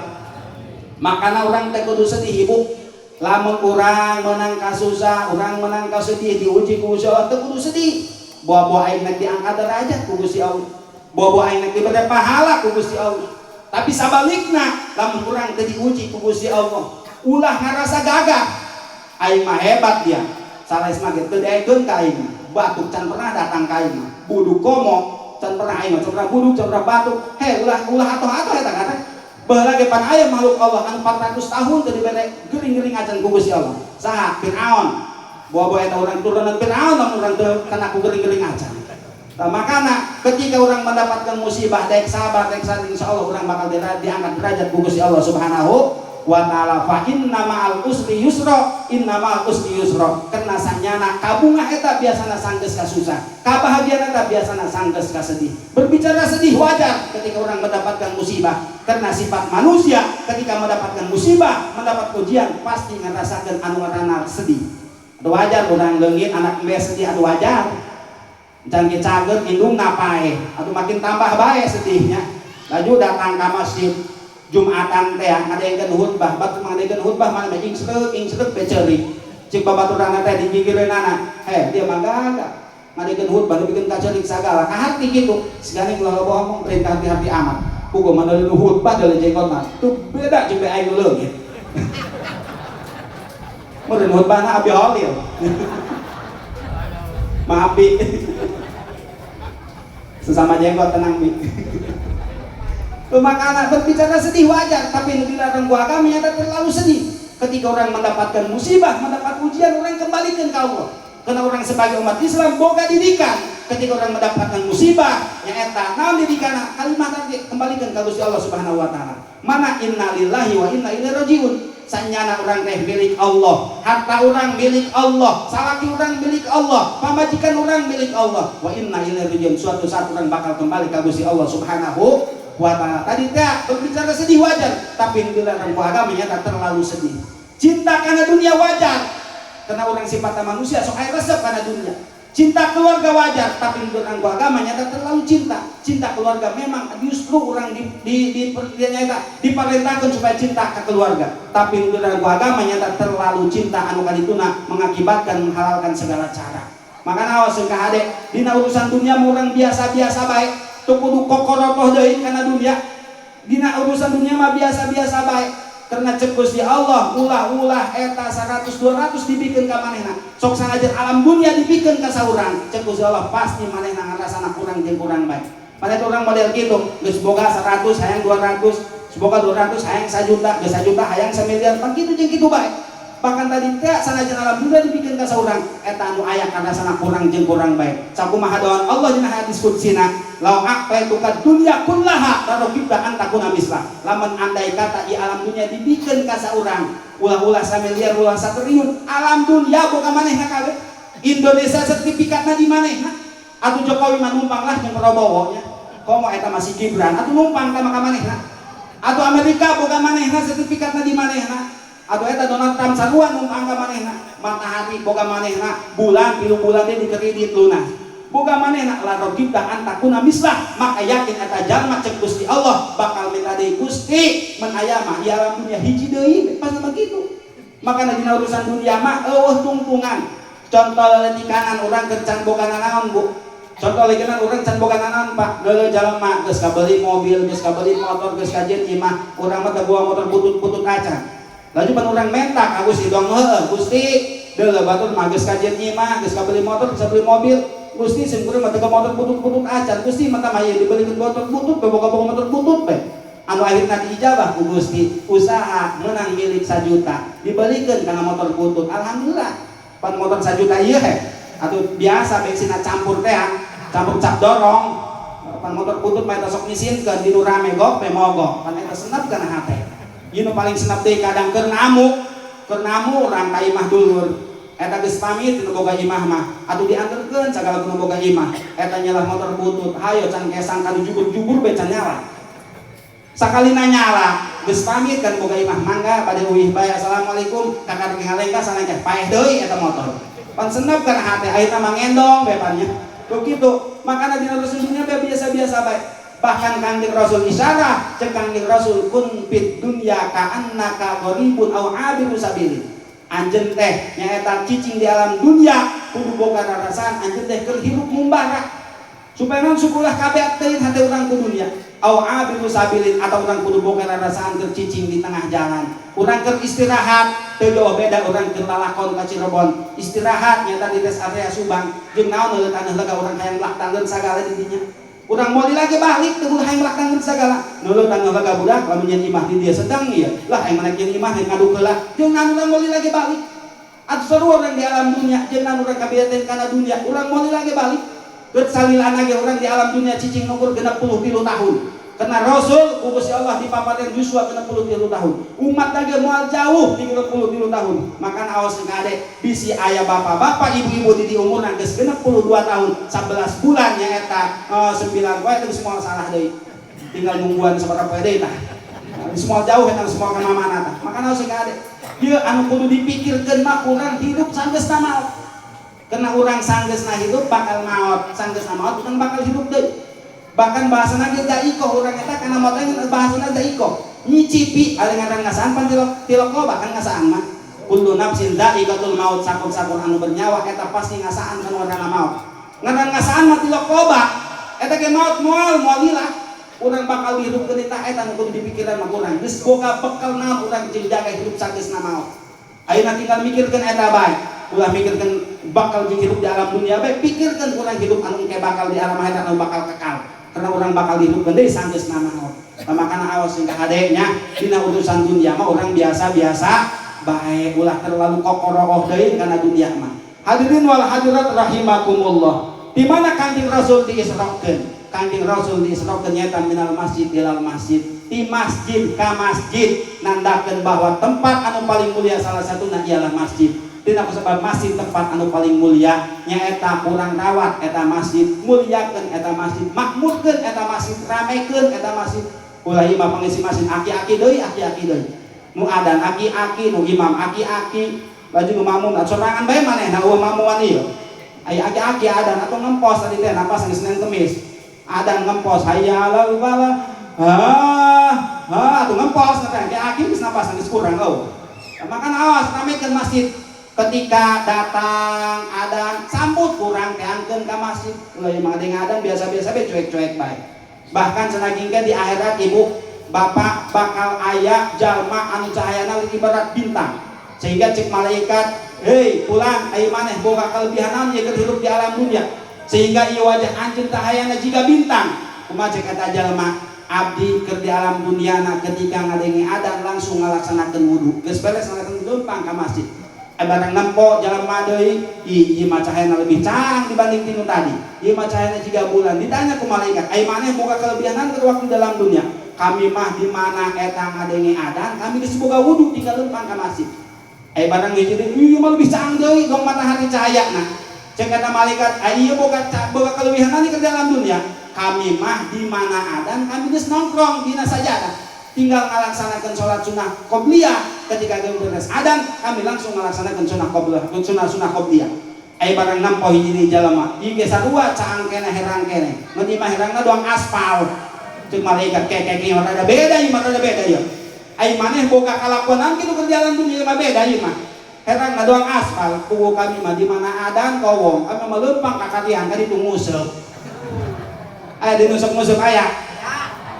Makana urang teh kudu sedih ibu. Lamun urang menang kasusah, urang menang kasedih diuji ku Gusti Allah teh kudu sedih. Buah-buah aing nek diangkat derajat ku Gusti Allah. Buah-buah aing nek diberi pahala ku Gusti Allah. Tapi sabalikna lamun urang teu diuji ku Gusti Allah ulah ngarasa gagah aing mah hebat dia sales mah teu daekeun ka aing batuk can pernah datang ka aing buduk komo can pernah aing can pernah buduk can pernah batuk ulah atoh-atoh eta kata baheula ge pan aya makhluk Allah anu 400 tahun teu dibere geuring-geuring acan ku Gusti Allah saha Firaun bawa eta urang turunan Firaun lamun urang teu kana ku geuring-geuring acan. Nah, makanya ketika orang mendapatkan musibah daek sabar daek sadar insyaallah orang bakal diangkat derajat ku Gusti Allah Subhanahu wa taala. Fa inna ma'al usri yusra, inna ma'al usri yusra. Karena sanyana kabungah eta biasana sanggeus ka susah, kabahagiaan eta biasana sanggeus ka sedih. Berbicara sedih wajar ketika orang mendapatkan musibah, karena sifat manusia ketika mendapatkan musibah, mendapat ujian pasti ngerasakeun anu ngaranna sedih. Adu wajar urang leungit anak embe sedih adu wajar. Dan cager indung napae atau makin tambah bae sedihnya. Laju datang ke masjid Jumatan teh ngadaengkeun khutbah, batu ngadaengkeun khutbah mana ingseuk beceurik. cek babaturan teh digigireun anak dia mah gagah ngadekeun khutbah bikin kacelik sagala kahati kitu segane kula ngomong perintah hati-hati amat puguh mana lu khutbah dari jenggot mah tuh beda jeung aing leungit meureun khutbahna Abi Holil maafi sesama jenggot tenang bi makanya berbicara sedih wajar tapi dilarang ku agama nyata terlalu sedih ketika orang mendapatkan musibah mendapat ujian orang kembalikan ke Allah karena orang sebagai umat Islam boga didikan ketika orang mendapatkan musibah yang eta naon didikan kalimat tadi kembalikan ke Gusti Allah Subhanahu wa taala mana innalillahi wa inna ilaihi rajiun sanyana orang teh milik Allah harta orang milik Allah salaki orang milik Allah pamajikan orang milik Allah wa inna ilaihi rajiun suatu saat orang bakal kembali ke Gusti Allah Subhanahu wa ta'ala. Tadi teh berbicara sedih wajar tapi dilarang ku agama nyata terlalu sedih. Cinta karena dunia wajar karena orang sifatnya manusia sok aya resep karena dunia. Cinta keluarga wajar tapi dilarang ku agama nyata terlalu cinta. Cinta keluarga memang justru orang diperintahkan supaya cinta ke keluarga tapi dilarang ku agama nyata terlalu cinta anu kadituna mengakibatkan menghalalkan segala cara. Makanya awas ka hade dina urusan dunia orang biasa-biasa baik tuh kudu kokorotoh deui kana dunia dina urusan dunia mah biasa-biasa baik karena cek Gusti Allah ulah-ulah eta 100-200 dibikeun ka manehna sok sangajer alam dunia dibikeun ka saurang cek Gusti Allah pasti manehna ngarasana kurang jeung kurang baik maneh urang model kitu geus boga 100 hayang 200 boga 200 hayang 1 juta geus 1 juta hayang 1 miliar pan kitu jeung kitu baik bahkan tadi teh sanajan alam dunia dibikeun ka saurang eta anu aya kana sana kurang jeung kurang baik sakumaha doan Allah dina hadis qudsina lau aqaitu kad dunya kullaha tarokibta antakuna mislah lamun andai kata di alam dunia dibikeun ka saurang ulah-ulah 1 miliar ulah 1 triliun alam dunia boga manehna kabeh Indonesia sertifikatna di manehna atuh Jokowi mah numpang lah jeung Prabowo nya komo eta masih Gibran atuh numpang ka manehna atuh Amerika boga manehna sertifikatna di manehna atau eta Donald Trump sarua numpang ka manehna matahari boga manehna bulan 3 bulan teh dikredit lunas boga manehna la rogibta antakuna mislah maka yakin eta jalma cek Gusti Allah bakal minta deui Gusti mun aya mah di alam dunia hiji deui pas begitu makana dina urusan dunia mah eueuh tungtungan contoh letikanan urang keur can boga naon Bu contoh legenan urang can boga naon Pak geuleuh jalma geus kabeli mobil geus kabeli motor geus kajen imah urang mah teu boga motor butut-butut acan laju pan urang mentak ka Gusti dong heueuh Gusti deuleuh batur mah geus kajian imah geus kabeli motor geus kabeli mobil Gusti sim kuring mah teu motor butut-butut acan Gusti mah tah aya dibelikeun motor butut boga-boga motor butut bae anu akhirna diijabah ku Gusti usaha menang milik 1 juta dibelikeun kana motor butut alhamdulillah pan motor 1 juta ieu atuh biasa bensinna campur teh campur cap dorong pan motor butut mah eta sok ngisinkeun di nu rame gok pe mogok pan eta senep kana hate ieu paling senap deui kadang keur namu urang ka imah dulur eta geus pamit teu boga imah mah atuh dianterkeun sagala nu boga imah eta nyalah motor butut hayo can kesang kanu jubur-jubur bae can nyala sakalina nyala geus pamit kan boga imah mangga bade uwih bae assalamualaikum kakar ngalengka sananya paeh deui eta motor pan senep kana hate ayeuna mangendong bae pannya begitu makana dina dunia biasa-biasa bae bahkan Kangjeng Rasul isyarah cek Kangjeng Rasul kun fit dunya ka annaka gharibun aw abiru sabilin anjeun teh nyaeta cicing di alam dunia kudu boga rarasaan anjeun teh keur hirup mumbara supaya non sukulah kabeh teuing hate urang ku dunia aw abiru sabilin atau urang kudu boga rarasaan keur cicing di tengah jalan urang keur istirahat teu jauh beda urang keur lalakon ka Cirebon istirahat nyata di rest area Subang jeung naon leuleut taneuh lega urang hayang laktangkeun sagala di dinya urang moal lagi balik teu hayang laktangkeun sagala nuleuh taneuh lega budak lamun nyen imah di dieu sedang ieu lah hayang manek nyen imah hayang ngadu heula jeung naon urang moal lagi balik atuh sarua urang di alam dunia jeung naon urang kabiaten kana dunia urang moal lagi balik geus salilana ge urang di alam dunia cicing nukur 63 tahun karena Rasul Gusti Allah dipapaten Yusua 63 tahun umat lagi moal jauh 33 tahun makan awas ngade bisi ayah bapak-bapak ibu-ibu di umur geus 62 tahun 11 bulan nya eta 9 poe teh semua salah deui tinggal nungguan sabaraha poe deui tah semua jauh eta semua ka mamana tah makan awas ngade ieu anu kudu dipikirkeun mah urang hidup sanggeusna maot karena urang sanggeusna hidup bakal maot sanggeusna maot urang bakal hidup deui bahkan bahasana ge daiko urang eta kana moteng bahasana daiko nyicipi ari ngaran ngasaan pan tilok loba kan ngasaan mah kullu nafsin dha'iqatul maut, sakun-sakun anu bernyawa eta pasti ngasaan kana warna maut. Ngaran ngasaan mati loba eta ge maut moal lila. Urang bakal dihidupkeun eta nu kudu dipikiran mah urang geus boga bekal naon urang jeung jaga hidup sageusna maut. Ayeuna tinggal mikirkeun eta bae, ulah mikirkeun bakal jeung hidup di alam dunia bae, pikirkeun urang hidup anu engke bakal di alam akhirat anu bakal kekal. Karena urang bakal dihidupkeun deui sageusna maut. Makana awas jeung kahadenya dina urusan dunia mah urang biasa-biasa bae, ulah terlalu kokoroh deui kana dunia mah. Hadirin wal hadirat rahimakumullah. Di mana Kanjeng Rasul diisrokeun? Kanjeng Rasul diisrokeun nyaeta minal masjid ilal masjid, ti masjid ka masjid, nandakeun bahwa tempat anu paling mulia salah satuna ialah masjid. Dina kusabab masjid tempat anu paling mulia nyaeta urang rawat eta masjid, mulyakeun eta masjid, makmurkeun eta masjid, ramekeun eta masjid. Ulah imam pangisi masjid aki-aki deui, aki-aki deui. Nu adan aki-aki, nu imam aki-aki, baju nu makmum sorangan bae manehna eueuh mamuan ieu. Aya aki-aki adan atau ngempos tadi teh napas geus Senin Kemis. Adan ngempos hayya alal falah. Atuh ngempos teh aki-aki geus napas geus kurang eueuh. Makana awas ramekeun masjid. Ketika datang adan sambut kurang teangkeun ka masjid. Ulah ieu mah adan biasa-biasa bae cuek-cuek bae. Bahkan sanaging di akhirat ibu bapak bakal aya jalma anu cahayana ibarat bintang, sehingga cek malaikat, hei pulang ayo maneh boga kelebihan ieu keur hidup di alam dunia, sehingga ieu wajah anjeun cahayana jiga bintang. Kumaha cek kata jalma, abdi keur di alam duniana ketika ngadenge adan langsung ngalaksanakeun wudu, geus beres ngalaksanakeun leumpang ka masjid. Barang nempo jalma deui, ieu mah cahayana lebih cang dibanding tinu tadi. Ieu mah cahayana jiga bulan. Ditanya ku malaikat, ai maneh boga kelebihanan keur waktu dalam dunia? Kami mah di mana eta ngadenge adan, kami geus boga wudu tinggal leumpang ka masjid. Ai barang hiji deui, ieu mah lebih cang deui gong matahari cahayana. Cek kata malaikat, ai ieu boga kelebihanan keur dalam dunia. Kami mah di mana adan, kami geus nongkrong dina sajadah. Tinggal melaksanakan sholat sunnah qobliyah. Ketika beres adan kami langsung melaksanakan sunnah qobliyah. Ai barang nampo hiji di jalema ieu ge sarua caang kene herang kene mun imah herangna doang aspal ceuk malaikat keke ieu rada beda ieu mah rada beda ieu. Ai maneh boga kalakuan kitu keur jalan dunia mah beda ieu mah herangna doang aspal. Kuwu kami mah di mana adan kowong kami mah leumpang ka kadian ka ditu nguseup aya di nusuk-nusuk aya.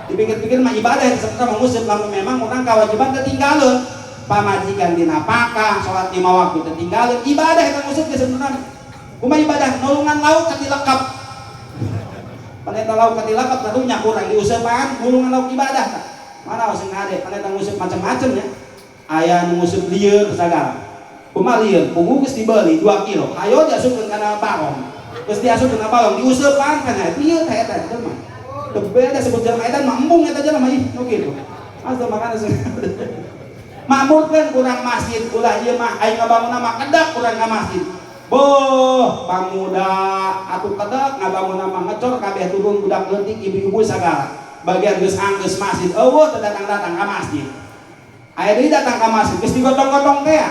Dipikir-pikir mah ibadah serta mengusip, lamun memang orang kewajiban ketinggalan pamajikan dina pakah sholat 5 waktu ketinggalan ibadah eta ngusip ge sebenarnya kumaha ibadah nulungan lauk katilekep paneta lauk katilekep karunya kurang diusepan nulungan lauk ibadah ta mana usah ngade paneta ngusip macam-macam ya aya nu ngusip lieur sagala kumaha lieur pungu geus dibeli 2 kilo hayo diasupkeun kana balong geus diasupkeun kana balong diusepan kana lieur ta eta teh mah beda sebut jalan edan mah embung eta jalan mah ih nu kitu. Asa makana makmurkeun kurang masjid ulah ieu mah aing ngabangunna mah kedak kurang ka masjid. Boh pamuda atuh kedak ngabangunna mah ngecor kabeh turun budak leutik ibu-ibu sagala. Bagian geus anggeus masjid eueuh teu datang-datang ka masjid. Aya deui datang ka masjid geus digotong-gotong teh.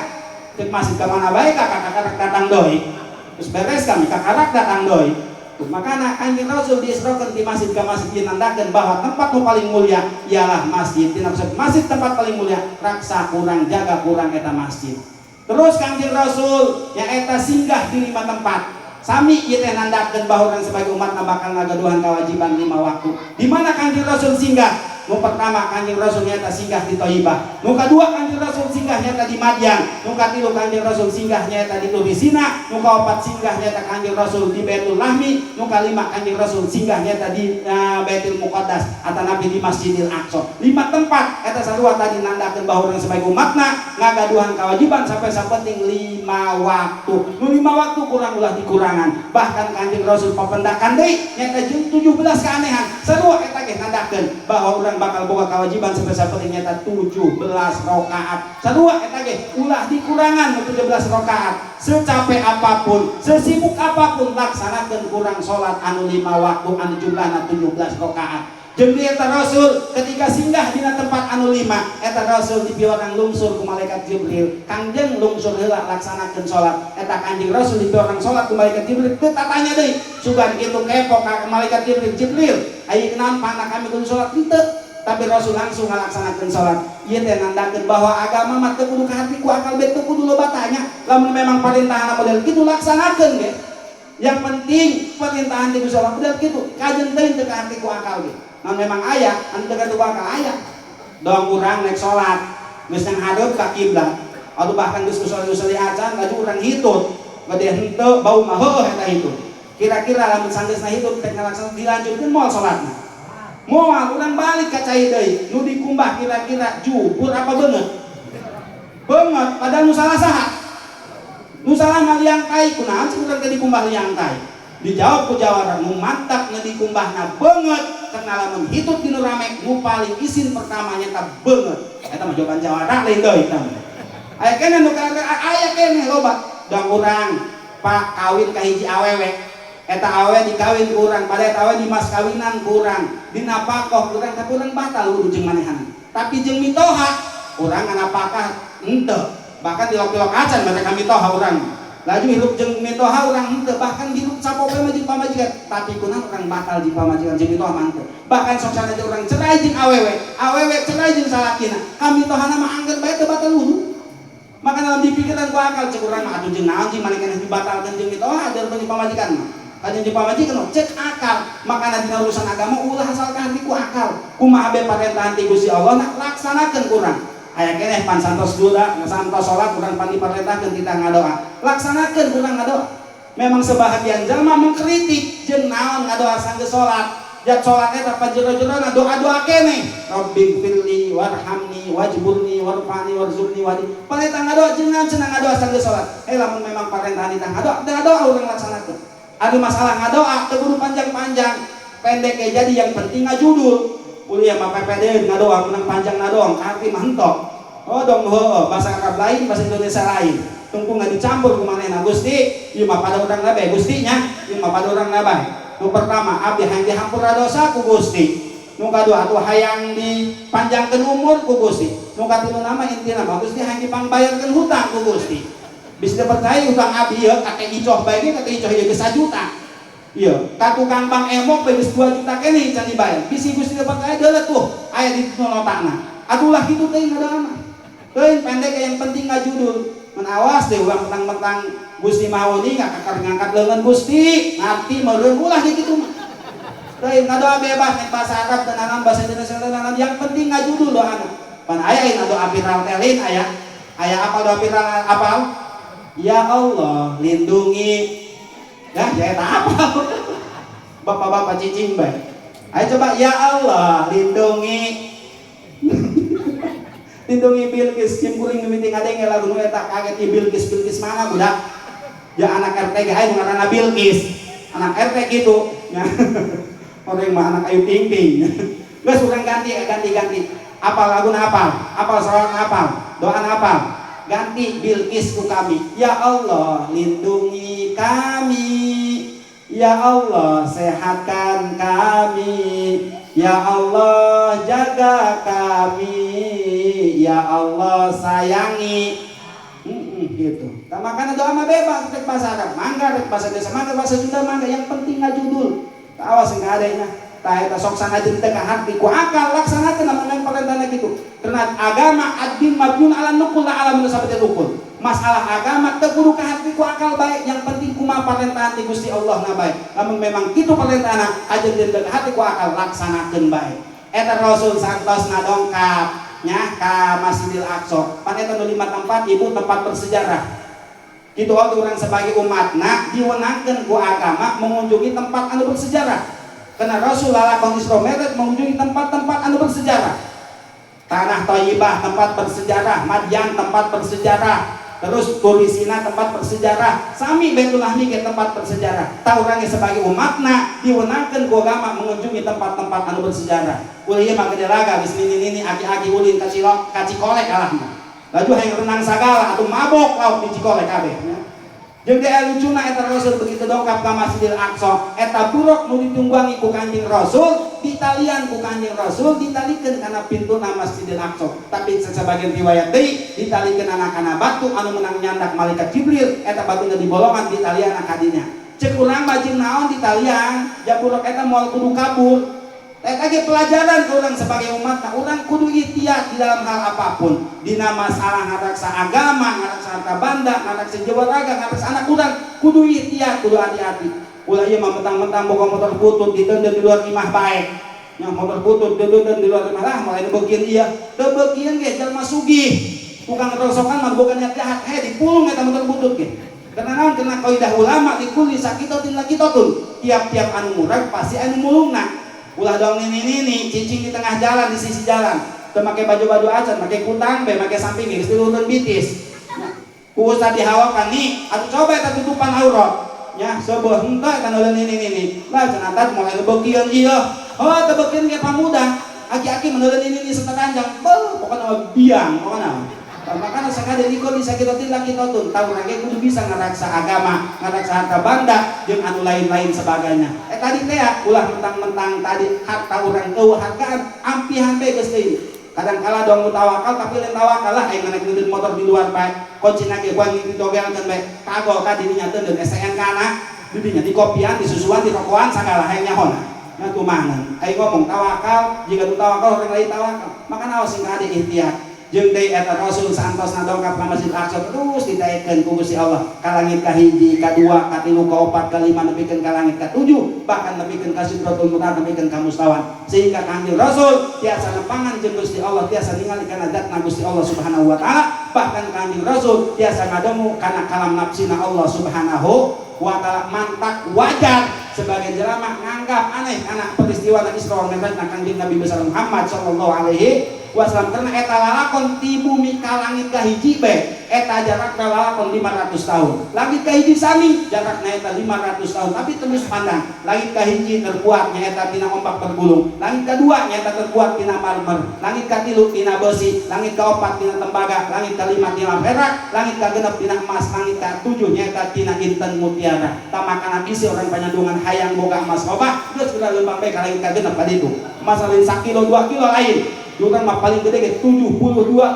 Ceuk masjid ka mana bae kakak datang deui. Terus beres kami kakak datang deui. Makanya Kanjeng Rasul diisrokeun di masjid ka masjid nandakeun bahwa tempat nu paling mulia ialah masjid. Dina masjid tempat paling mulia raksa kurang jaga kurang eta masjid. Terus Kanjeng Rasul nyaeta singgah di 5 tempat. Sami ieu teh nandakeun bahwa urang sebagai umat bakal ngagaduhan kewajiban 5 waktu. Di mana Kanjeng Rasul singgah? Nu pertama Kanjeng Rasul nyata singgah di Thaibah. Nu kadua Kanjeng Rasul singgah nyata di Madyan. Nu katilu Kanjeng Rasul singgah nyata di Turisina. Nu kaopat singgah nyata Kanjeng Rasul di Baitul Lahmi. Nu kalima Kanjeng Rasul singgah nyata di Baitul Muqaddas atanapi di Masjidil Aqsa. 5 tempat eta sarua tadi nandakeun bahwa urang sebagai umatna ngagaduhan kewajiban sampai sapenting 5 waktu. Nu 5 waktu kurang ulah dikurangan. Bahkan Kanjeng Rasul papendakan deui nyata 17 keanehan. Sarua eta ge nandakeun bahwa urang bakal boga kewajiban sampai sapenting nyata 17 rakaat. Sarua eta ge ulah dikurangan 17 rakaat. Secapek apapun, sesibuk apapun laksanakeun kurang salat anu 5 waktu anu jumlahna 17 rakaat. Jeung eta Rasul ketika singgah dina tempat anu 5, eta Rasul dipiorang lungsur ku malaikat Jibril. Kangjeng lungsur heula laksanakeun salat. Eta Kanjeng Rasul dipiorang salat ku malaikat Jibril. Teu tatanya deui. Sugan kitu kepo ka malaikat Jibril. Jibril, aya naon panah kami kudu salat henteu. Tapi Rasul langsung ngalaksanakeun salat. Ieu teh nandakeun bahwa agama mah teu kudu kahati ku akal teu kudu loba tanya. Lamun memang perintahan model kitu laksanakeun ge. Yang penting perintahan ti Gusti Allah model kitu. Kajen teuing teu kahati ku akal ge. Namun memang aya anu teu kahati ku akal aya. Dong urang naik salat, geus ngadep ka kiblat. Atau bahkan geus usul-usul acan laju urang hitut. Gede henteu bau mah heueuh eta hitut. Kira-kira lamun sanggeusna hitut teh ngalaksanakeun dilanjutkeun moal salatna. Moal urang balik ka cai deui nu dikumbah kira-kira jubur apa beungeut padahal nu salah saha nu salah mah liang tai kunaon sih urang teh dikumbah liang tai dijawab ku jawara nu mantap nu dikumbahna beungeut karena lamun hitut dinu rame nu paling isin pertama nyata beungeut eta mah jawaban jawara lain deui eta aya keneh nu aya keneh loba dang urang pak kawin ka hiji awewe eta awe dikawin kurang pada eta awe dimas kawinan kurang dinapakoh kurang tapi urang batal kudu jeung manehan tapi jeung mitoha urang nganapakah henteu bahkan dilok-lok acan mereka mitoha urang laju hirup jeung mitoha urang henteu bahkan hirup sapope mah jeung pamajikan tapi kunaon urang batal di pamajikan jeung mitoha mah henteu bahkan sok sanajan urang cerai jeung awewe cerai jeung salakina ka mitohana mah angger bae teu batal wudu maka dalam dipikiran ku akal cek urang mah atuh jeung naon jeung manekan dibatalkeun jeung mitoha ada di pamajikan mah hanya di pamajikan cek akal makanya dina urusan agama ulah asal kahati ku akal kumaha be parentahan ti Gusti Allah nak laksanakeun kurang aya keneh pan santos duda santos salat urang pan diparentahkeun kita ngadoa laksanakeun kurang ngadoa memang sebahagian jalma mengkritik jeung naon ngadoa sanggeus salat jat salat eta panjero-jerona doa-doa keneh rabbighfirli warhamni wajburni warfani warzuqni wadi parentah ngadoa jeung naon cenah ngadoa sanggeus salat lamun memang parentahan kita ngadoa urang laksanakeun ada masalah ngadoa teu kudu panjang-panjang pendek jadi yang penting ngajudul kuliah mah PPD ngadoa menang panjang ngadoa arti mah henteu oh dong heueuh bahasa Arab lain bahasa Indonesia lain tunggu nggak dicampur ku manehna Gusti ieu mah pada urang nabe Gusti nya ieu mah pada urang nabe nu pertama abdi hayang dihampura dosa ku Gusti nu kadua atuh hayang dipanjangkeun umur ku Gusti nu katilu nama intina mah Gusti hayang dipangbayarkeun hutang ku Gusti bisa percaya utang abdi ya kakek icoh baiknya kakek icoh ya geus 1 juta iya ka tukang bank emok bae geus 2 juta keneh can dibayar bisi Gusti percaya deuleuh tuh aya di notakna atulah kitu teh ngadoa mah teuing pendek yang penting ngajudul mun awas deh urang mentang-mentang Gusti mauni ngakakar ngangkat leungeun Gusti ngarti meureun ulah di kitu mah teuing ngadoa bebas nek bahasa Arab dan bahasa Indonesia dan yang penting ngajudul doana pan aya ieu doa viral telin aya apal doa viral apal ya Allah lindungi ya eta apa bapak-bapak cicing bae ayo coba ya Allah lindungi lindungi Bilqis cing kuring mimiting adenge lagu nu eta kaget ieu Bilqis mana budak ya anak RT ge aya nu ngaranna Bilqis anak RT gitu nya orang mah anak Ayu Ting Ting geus urang ganti apal laguna apal salat apal doa apal ganti Bilqis ku kami ya Allah lindungi kami ya Allah sehatkan kami ya Allah jaga kami ya Allah sayangi gitu nah, makanya doa mah bebas rek bahasa Arab mangga rek bahasa desa mangga bahasa Sunda mangga yang penting ngajudul awas enggak adanya tah eta sok sanajeun teh ka hati ku akal laksanakeun namun parentahna kitu karena agama ad-din mabniun ala nuqul la ala munasabatil uqul masalah agama teu kudu ka hati ku akal bae yang penting kumaha parentahan ti Gusti Allah na bae lamun memang kitu parentahna ajeun teu ka hati ku akal laksanakeun bae eta Rasul santosna dongkap nya ka Masjidil Aqsa pan eta nu 5 tempat ibu tempat bersejarah kitu waktu urang sebagai umatna diwenangkeun ku agama mengunjungi tempat anu bersejarah karena Rasul lalakon Isra Mi'raj mengunjungi tempat-tempat anu bersejarah Tanah Thayyibah tempat bersejarah Madyan tempat bersejarah terus Turisina tempat bersejarah sami Baitul Lahmi ke tempat bersejarah tah urang sebagai umatna diwenangkeun ku agama mengunjungi tempat-tempat anu bersejarah ulah ieu mah gede laga geus nini aki-aki ulin ka Cikolek alah mah laju hayang renang sagala atuh mabok laut di Cikolek kabeh nya jeung daya lucuna eta Rasul begitu dongkap ka Masjidil Aqsa eta buruk nu ditunggangi ku Kanjeng Rasul ditalian ku Kanjeng Rasul ditalikeun kana pintuna Masjidil Aqsa tapi sebagian riwayat deui ditalikeun kana batu anu meunang nyandak malaikat Jibril eta batuna dibolongan ditalian ka dinya cek urang mah jeung naon ditalian ja buruk eta moal kudu kabur Lagi pelajaran ke orang sebagai umat, orang kudu ikhtiar di dalam hal apapun. Dina masalah ngaraksa agama, ngaraksa harta banda, ngaraksa jawa raga, ngaraksa anak orang, kudu ikhtiar, kudu hati-hati. Ulah ieu mah mentang-mentang boga motor butut ditendeu di luar imah bae. Nya motor butut ditendeu di luar imah lah mulai dibeukeun ieu. Teu beukeun ge jalma sugih. Tukang rosokan mah boga niat jahat, dipulung eta motor butut ge. Karena naon kena kaidah ulama dikuli sakitotin lakitotun. Tiap-tiap anu murag pasti anu mulungna. Ulah dong ini cicing di tengah jalan di sisi jalan teu make baju-baju acan make kutang be make samping geus turun bitis ku usah dihawakan nih atuh coba eta tutupan aurat nya seubeuh henteu eta nuleun ini lah cenah tah mulai beukeun ieu teu beukeun ge pamuda aki-aki menuleun ini setekanjang pokona biang pokona makanya sakade dikol bisa kita tilak kita tun tahu lagi kudu bisa ngaraksa agama ngaraksa harta banda jeung anu lain-lain sebagainya tadi teh ulah mentang-mentang tadi harta urang eueuh hargaan ampihan be geus teuing kadang kala dong tawakal tapi lain tawakal lah aing ngeuneun ngeudeuh motor di luar bae kuncina ge kuang ditogelkeun bae kagok ka dirinya teu deun STNK na didinya di kopian di susuan di rokokan sagala hayang nyahona nya kumaha aing ngomong tawakal jika tu tawakal orang lain tawakal maka naos sing kade ikhtiar jeung deui eta Rasul santosna dongkap ka Masjid Aqsa terus ditaekeun ku Gusti Allah ka langit ka hiji, ka dua, ka tilu, ka opat, ka lima nepikeun ka langit ka tujuh, bahkan nepikeun ka Sidratul Muntaha nepikeun ka mustawan. Sehingga Kangjeng Rasul tiasa nepangan jeung Gusti Allah, tiasa ningali kana zatna Gusti Allah Subhanahu wa taala, bahkan Kangjeng Rasul tiasa ngademu kana kalam nafsina Allah Subhanahu wa taala. Mantak wajar sebagai jelema nganggap aneh kana peristiwa Isra wal Mi'raj Kangjeng Nabi besar Muhammad sallallahu alaihi wasallam karena eta lalakon ti bumi ka langit ka hiji be eta jarakna lalakon 500 tahun langit ka hiji sami jarakna eta 500 tahun tapi terus pandang langit ka hiji terbuat nyaeta tina ombak tergulung langit kadua nyaeta terbuat tina marmer langit ka tilu tina besi langit ka opat tina tembaga langit ka lima tina perak langit ka genep tina emas langit ka tujuh nyaeta tina inten mutiara tamakana bisi orang panyandungan hayang boga emas loba geus kudu leumpang bae ka langit ka genep ka ditu emas lain 1 kilo 2 kilo lain Dukan mah paling gede ke 72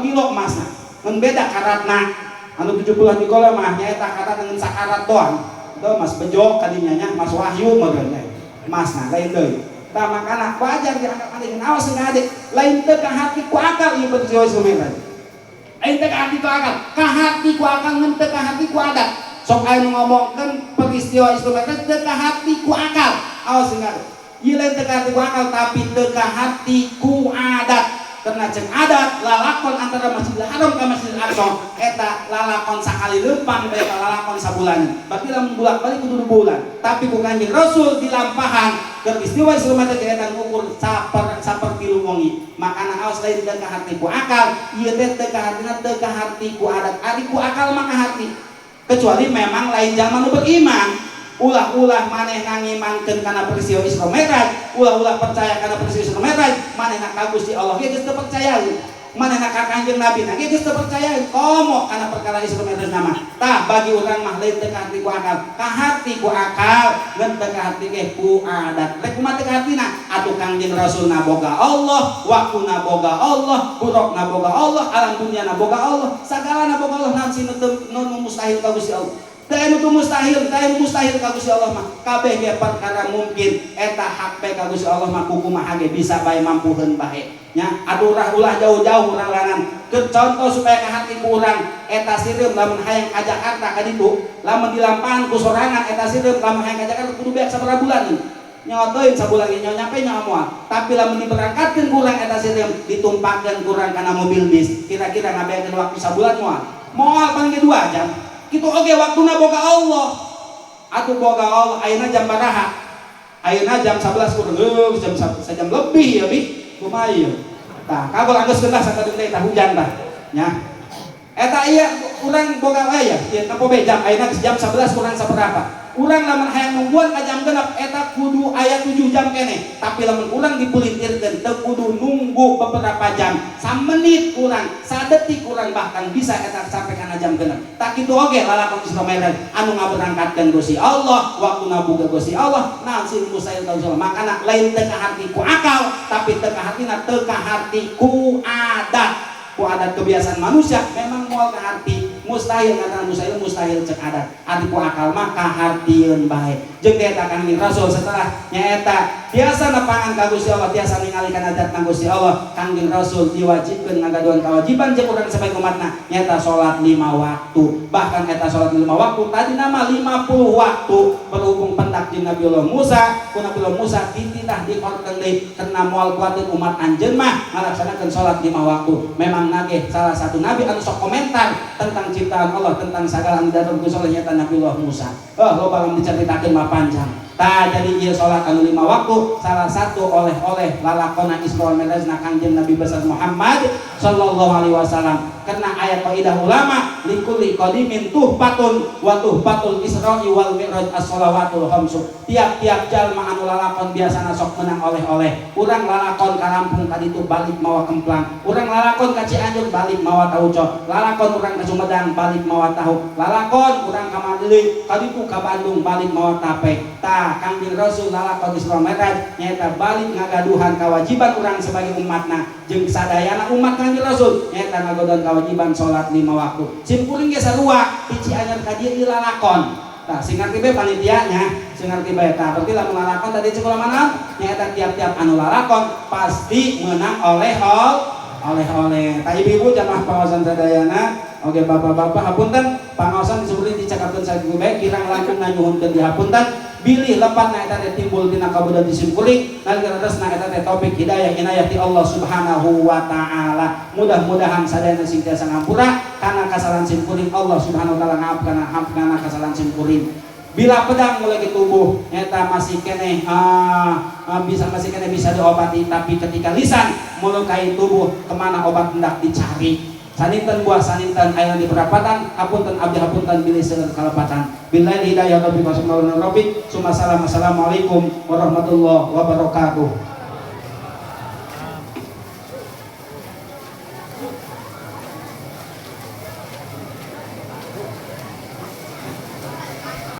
kilo emasna. Ngan beda karatna. Anu 70 kilo mah nyaeta karat dengan sakarat doang. Teu mas bejo kadinya nya mas wahyu meureun teh. Emasna lain deui. Tah makana wajar dianggap aneh naos ngade. Lain teu ka hati ku akal ieu peristiwa sumeran. Lain teu ka hati ku akal. Ka hati ku akal ngan teu ka hati ku adat. Sok aya ngomongkeun peristiwa sumeran teu ka hati ku akal. Aos ngade. Ieu lain teu ka hati ku akal tapi teu ka hati ku adat. Karena ceng adat lalakon antara Masjidil Haram ka Masjidil Aqsa eta lalakon sakali leumpang bae lalakon sabulan. Berarti lamun bolak-balik kudu bulan. Tapi ku Kanjeng Rasul dilampahan keur istiwa Isra Mi'raj eta ngukur sapertilu wengi. Makana aos lain teu ka hati ku akal, ieu teh teu ka hatina teu ka hati ku adat. Ari ku akal mah ka hati. Kecuali memang lain zaman nu beriman. Ulah-ulah maneh ngangimankeun kana peristiwa Isra Mi'raj, ulah-ulah percaya kana peristiwa Isra Mi'raj, manehna ka Gusti Allah ge geus teu percaya. Manehna ka Kanjeng Nabi ge geus teu percaya. Komo kana perkara Isra Mi'raj nama. Tah bagi urang mah lain teu ka hati ku akal. Ka hati ku akal, ngan teu ka hati ge ku adat. Rek kumaha teu ka hatina? Atuh Kanjeng Rasulna boga Allah, waktuna boga Allah, burokna boga Allah, alam dunyana boga Allah, sagalana boga Allah, naon sing nu mustahil ka Gusti Allah. Teu nu mustahil ka Gusti Allah mah kabeh ge perkara mungkin eta hak pe ka Gusti Allah mah kumaha ge bisa bae mampuheun bae nya aduh ulah jauh-jauh urang langan keur contoh supaya ka hati ku urang eta sireum lamun hayang ka Jakarta ka ditu lamun dilampahan ku sorangan eta sireum lamun hayang ka Jakarta kudu beak sabaraha bulan nyawa sabulan ge nyawa nyampe nyawa moal tapi lamun diberangkatkeun ku urang eta sireum ditumpahkeun ku urang kana mobil bis kira-kira ngabeakeun waktu sabulan moal paling ge 2 jam. Kitu oge waktuna boga Allah. Atuh boga Allah ayeuna jam baraha? Ayeuna jam 11 kurang jam 1 jam lebih ya bi. Kumaha ieu? Tah kabel anggeus geus sakadeung teh hujan tah. Nya. Eta ieu urang boga aya ieu napo be jam ayeuna jam 11 kurang saberapa. Urang lamun hayang nungguan ka jam genep eta kudu aya 7 jam kene. Tapi lamun urang dipulintirkeun teu kudu nunggu beberapa jam. 1 menit kurang, 1 detik kurang bahkan bisa eta sampai kana jam genep. Tak kitu oge lalakon Isra Mi'raj anu ngaberangkatkeun Gusti Allah, waktuna boga Gusti Allah, naon sing mustahil ka Gusti Allah. Makana lain teu ka hati ku akal, tapi teu ka hatina teu ka hati ku adat. Ku adat kebiasaan manusia memang moal ka hati mustahil ngatan mustahil cek adat adi ku akal mah kahartieun bae jeung eta Kangjeng Rasul setelah nyaeta tiasa nepangan ka Gusti Allah tiasa ningalikeun adat ka Gusti Allah Kangjeng Rasul diwajibkeun ngagaduhan kewajiban jeung urang sebagai umatna nyaeta salat 5 waktu bahkan eta salat 5 waktu tadi nama 50 waktu berhubung pendak jeung Nabiullah Musa ku Nabiullah Musa dititah dikorkeun deui karena moal kuatin umat anjeun mah ngalaksanakeun salat 5 waktu memang nageh salah satu nabi anu sok komentar tentang ciptaan Allah tentang segala anu datang ku saleh nyata Nabiullah Musa loba lam diceritakeun mah panjang tah jadi ieu salat anu 5 waktu salah satu oleh-oleh lalakona Isra Mi'rajna Kangjeng Nabi besar Muhammad sallallahu alaihi wasallam karena ayat kaidah ulama likulli qadimin tuhfatun wa tuhfatul Isra'i wal Mi'raj as-shalawatul khamsu tiap-tiap jalma anu lalakon biasana sok menang oleh-oleh urang lalakon ka Lampung kaditu balik mawa Kemplang urang lalakon ka Cianjur balik mawa tauco lalakon urang ka Sumedang balik mawa tahu lalakon urang ka Mageling kaditu ka Bandung balik mawa tape tah Kangjeng Rasul lalakon Isra Mi'raj nyaeta balik ngagaduhan kewajiban urang sebagai umatna jeung sadayana umat Kangjeng Rasul nyaeta ngagaduhan kewajiban salat 5 waktu simkuring ge sarua hiji anyar ka dieu lalakon tah sing ngarti bae panitianya sing ngarti bae tah berarti lamun lalakon tadi sekolah mana nyaeta tiap-tiap anu lalakon pasti menang oleh-oleh tah ibu-ibu jamaah pangaosan sadayana oke bapak-bapak hapunten pangaosan disebutkeun dicakapkeun sakitu bae kirang langkung nganyuhunkeun dihapunten bilih lepat na eta teh timbul dina kabudan disimkuring nalika resna eta teh taufik hidayah inayah ti Allah Subhanahu wa taala mudah-mudahan sadayana sing tiasa ngampura kana kasalahan simkuring Allah Subhanahu wa taala ngampurna kasalahan simkuring bila pedang mulai ke tubuh nyata masih kene bisa diobati tapi ketika lisan melukai tubuh kemana obat hendak dicari saninten buah saninten aya di perapatan hapunten abdi hapunten bilih seueur kalepatan billahi hidayah taufiq wassalamu assalamualaikum warahmatullahi wabarakatuh.